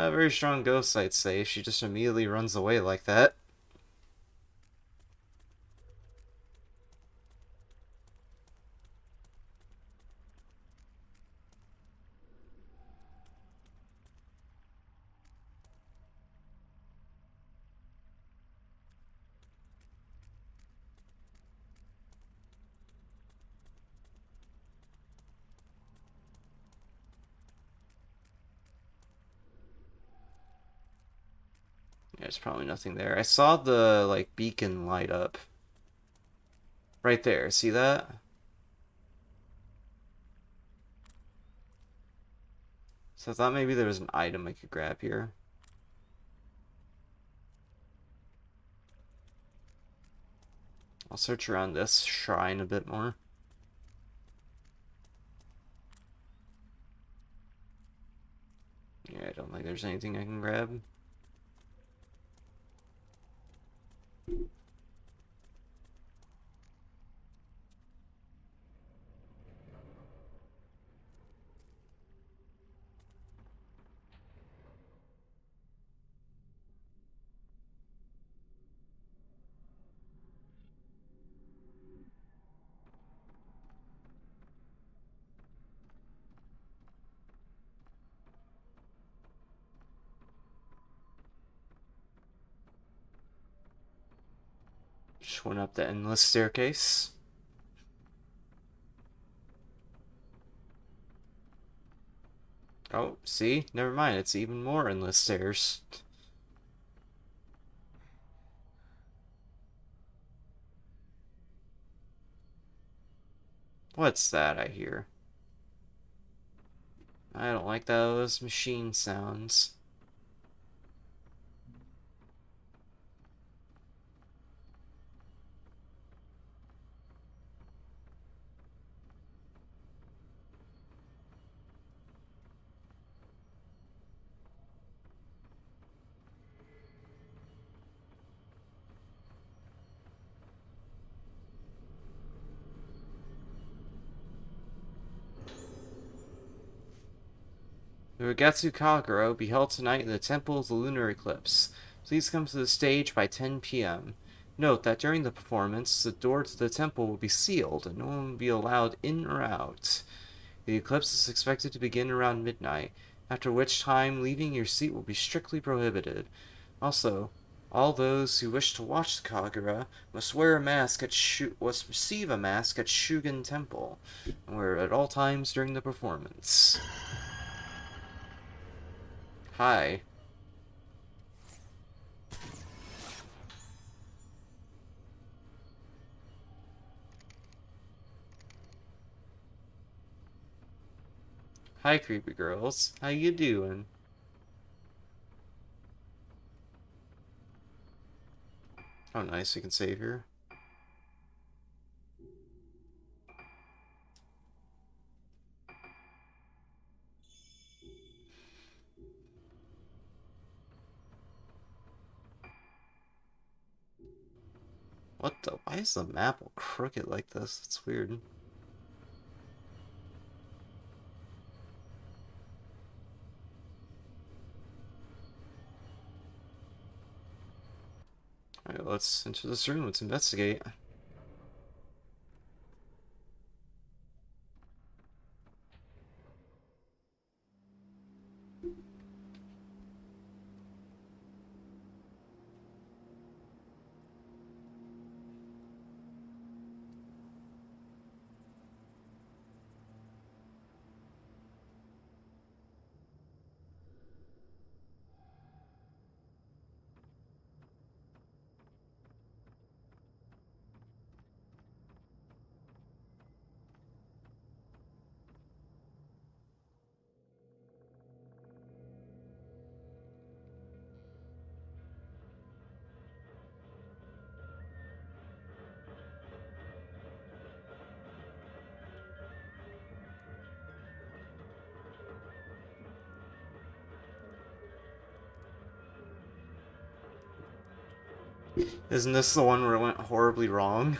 very strong ghost, I'd say. She just immediately runs away like that. There's probably nothing there. I saw the, like, beacon light up. Right there. See that? So I thought maybe there was an item I could grab here. I'll search around this shrine a bit more. Yeah, I don't think there's anything I can grab. Just went up the endless staircase. Oh, see? Never mind, it's even more endless stairs. What's that I hear? I don't like those machine sounds. The Regatsu Kagura will be held tonight in the Temple of the Lunar Eclipse. Please come to the stage by 10 p.m. Note that during the performance, the door to the temple will be sealed and no one will be allowed in or out. The eclipse is expected to begin around midnight, after which time leaving your seat will be strictly prohibited. Also, all those who wish to watch the Kagura must wear a mask must receive a mask at Shugen Temple, and wear it at all times during the performance. Hi. Hi, creepy girls. How you doing? Oh, nice. We can save here. What the? Why is the map all crooked like this? It's weird. Alright, let's enter this room. Let's investigate. Isn't this the one where it went horribly wrong?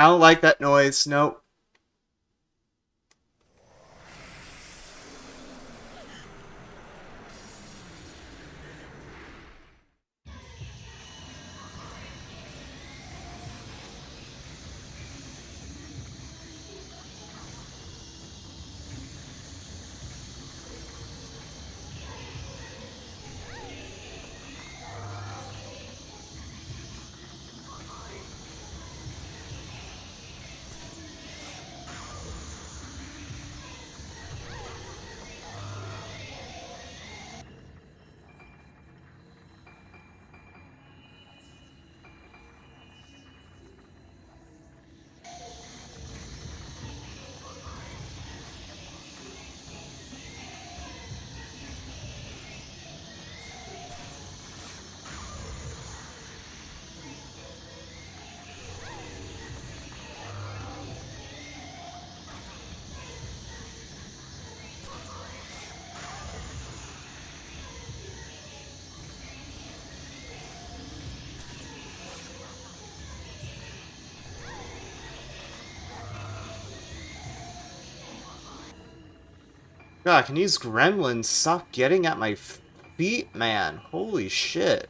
I don't like that noise. Nope. God, can these gremlins stop getting at my feet, man? Holy shit.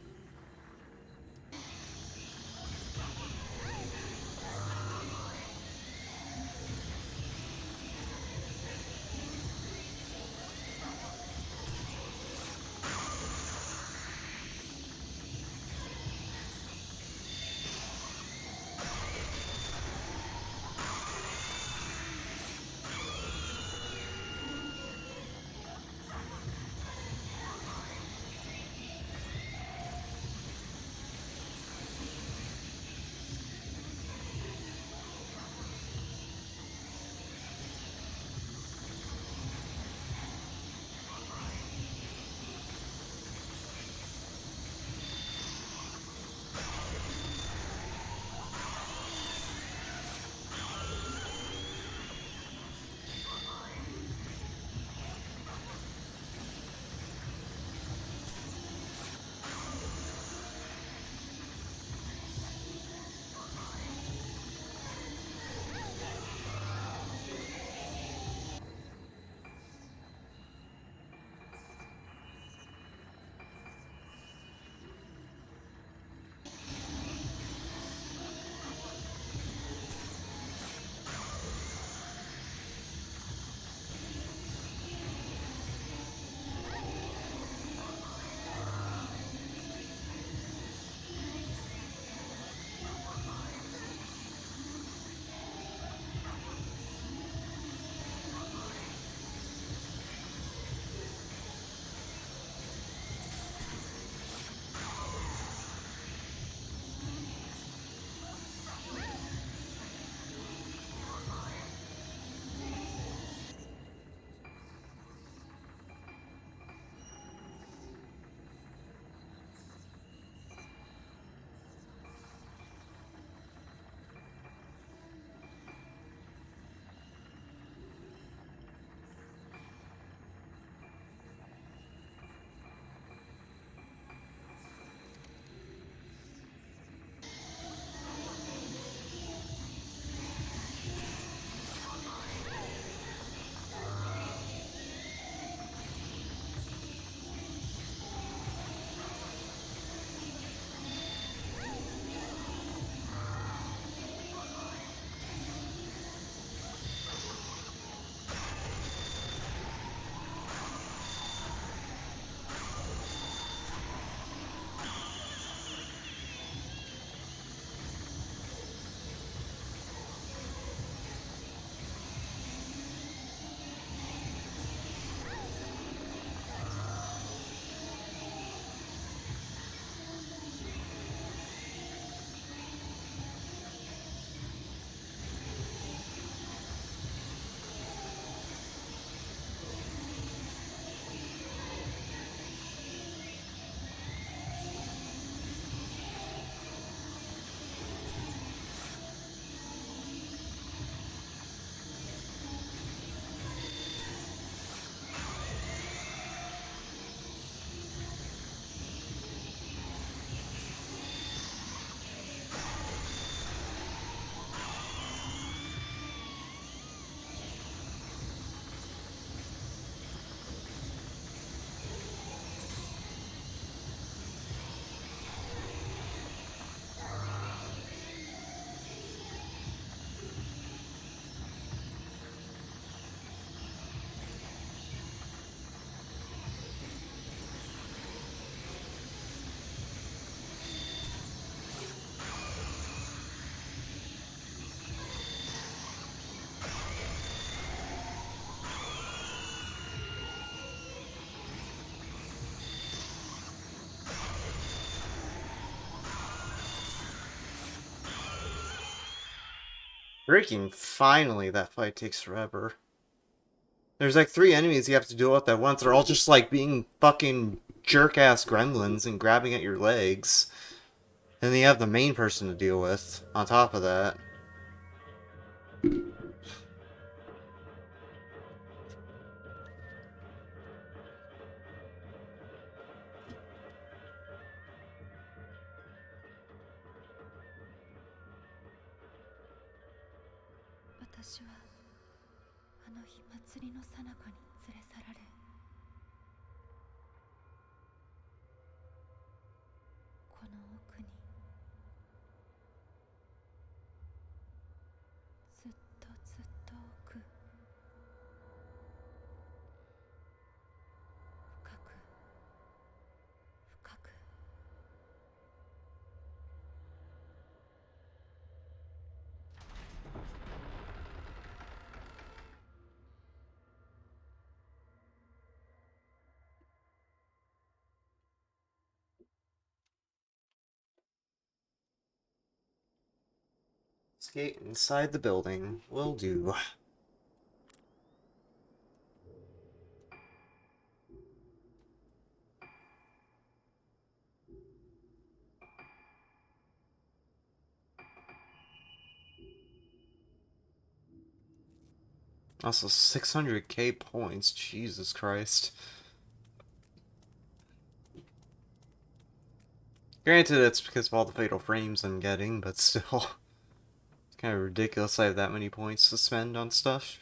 Freaking finally, that fight takes forever. There's like 3 enemies you have to deal with at once. They're all just like being fucking jerk ass gremlins and grabbing at your legs. And then you have the main person to deal with on top of that.私はあの日祭りの最中に連れ去られ、この奥にずっとずっと奥、深く深く。Skate inside the building. Will do. Also, 600k points. Jesus Christ. Granted, it's because of all the fatal frames I'm getting, but still. It's kind of ridiculous I have that many points to spend on stuff.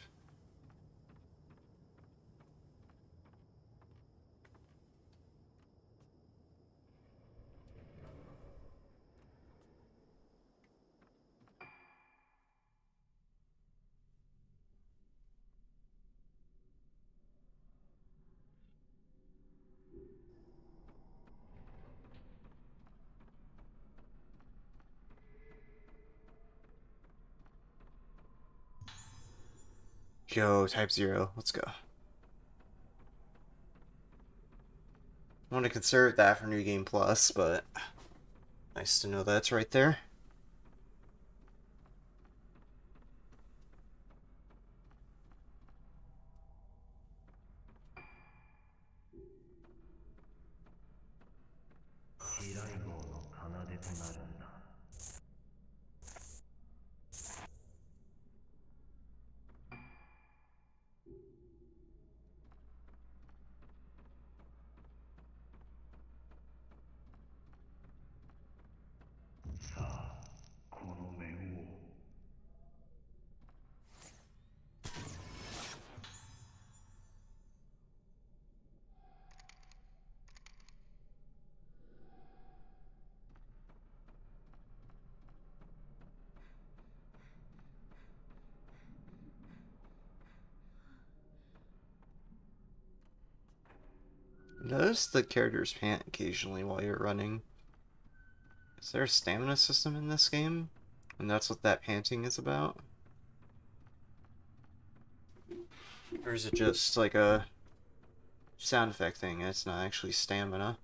Yo, Type 0. Let's go. I want to conserve that for New Game Plus, but nice to know that's right there. Notice the characters pant occasionally while you're running. Is there a stamina system in this game? And that's what that panting is about? Or is it just like a sound effect thing? It's not actually stamina.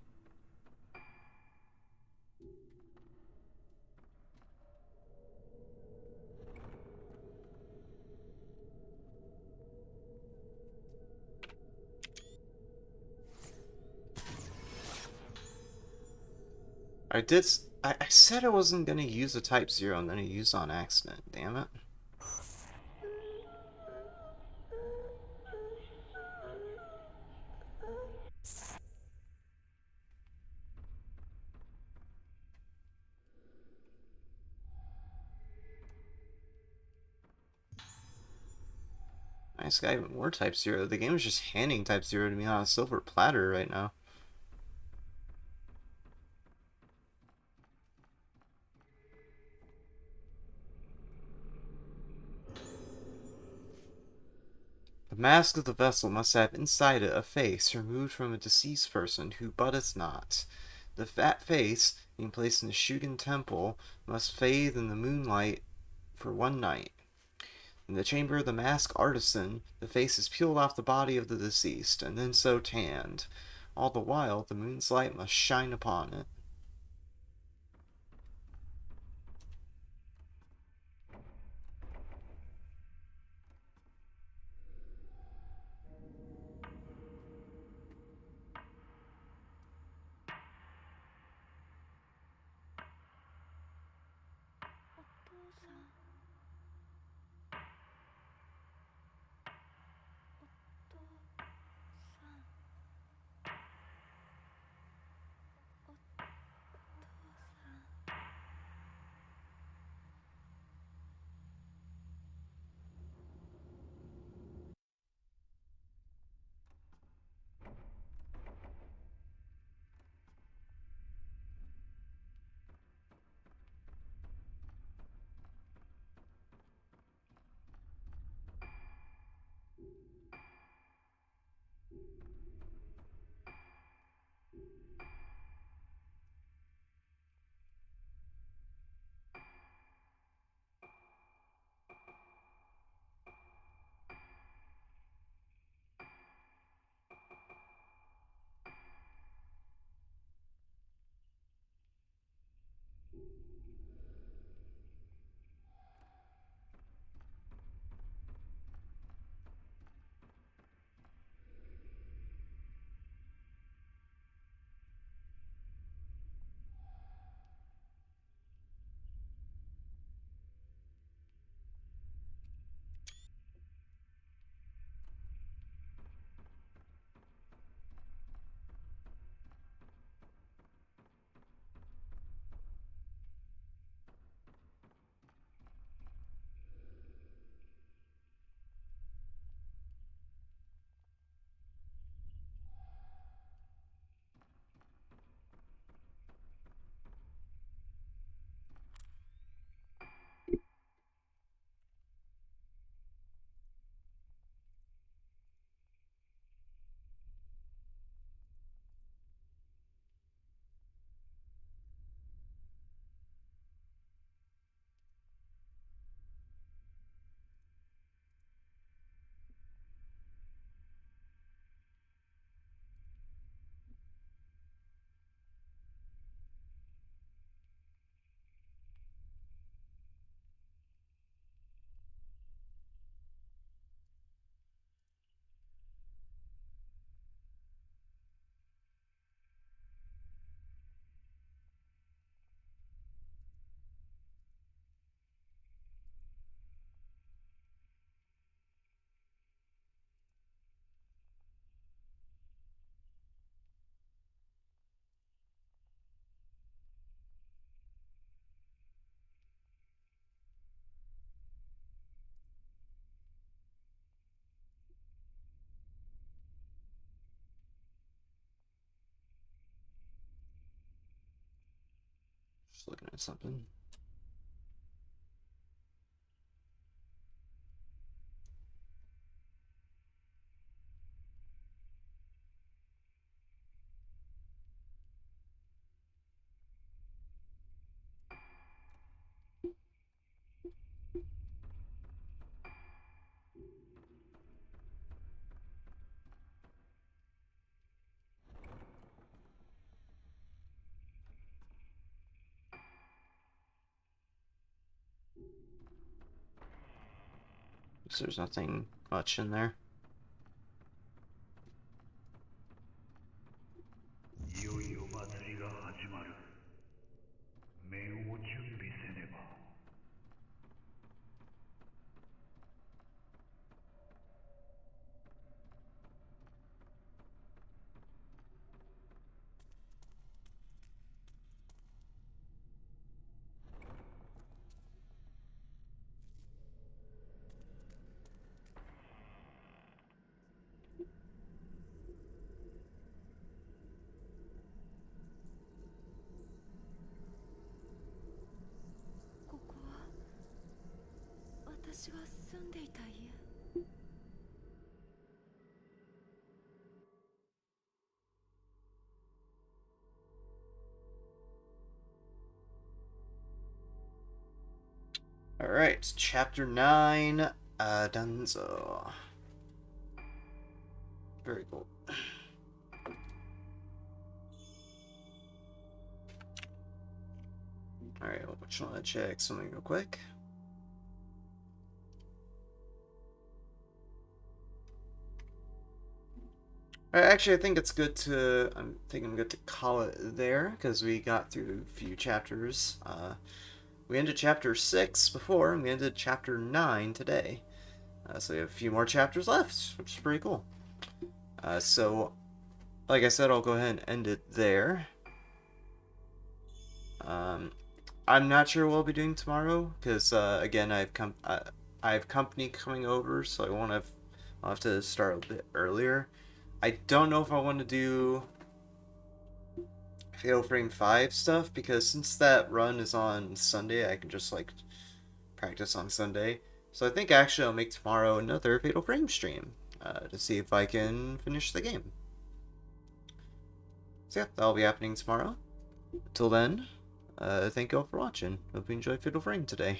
I said I wasn't gonna use a Type 0 and then I used on accident. Damn it. Nice guy, even more Type 0. The game is just handing Type 0 to me on a silver platter right now. The mask of the vessel must have inside it a face removed from a deceased person who but is not. The fat face, being placed in the Shugen temple, must fade in the moonlight for one night. In the chamber of the mask artisan, the face is peeled off the body of the deceased, and then so tanned. All the while, the moon's light must shine upon it. looking at something. So there's nothing much in there. いよいよ祭りが始まる。面を準備せねば。ここは私が住んでいた家。Alright, chapter 9, Dunzo. Very cool. Alright, well, just want to check something real quick. Alright, actually, I think it's good to. I think I'm good to call it there because we got through a few chapters. We ended chapter 6 before, and we ended chapter 9 today. So we have a few more chapters left, which is pretty cool. So, like I said, I'll go ahead and end it there. I'm not sure what I'll be doing tomorrow because again, I have company coming over, so I'll have to start a bit earlier. I don't know if I want to do Fatal Frame 5 stuff because since that run is on Sunday, I can just like practice on Sunday. So I think actually I'll make tomorrow another Fatal Frame stream to see if I can finish the game. So yeah, that'll be happening tomorrow. Until then, thank you all for watching. Hope you enjoyed Fatal Frame today.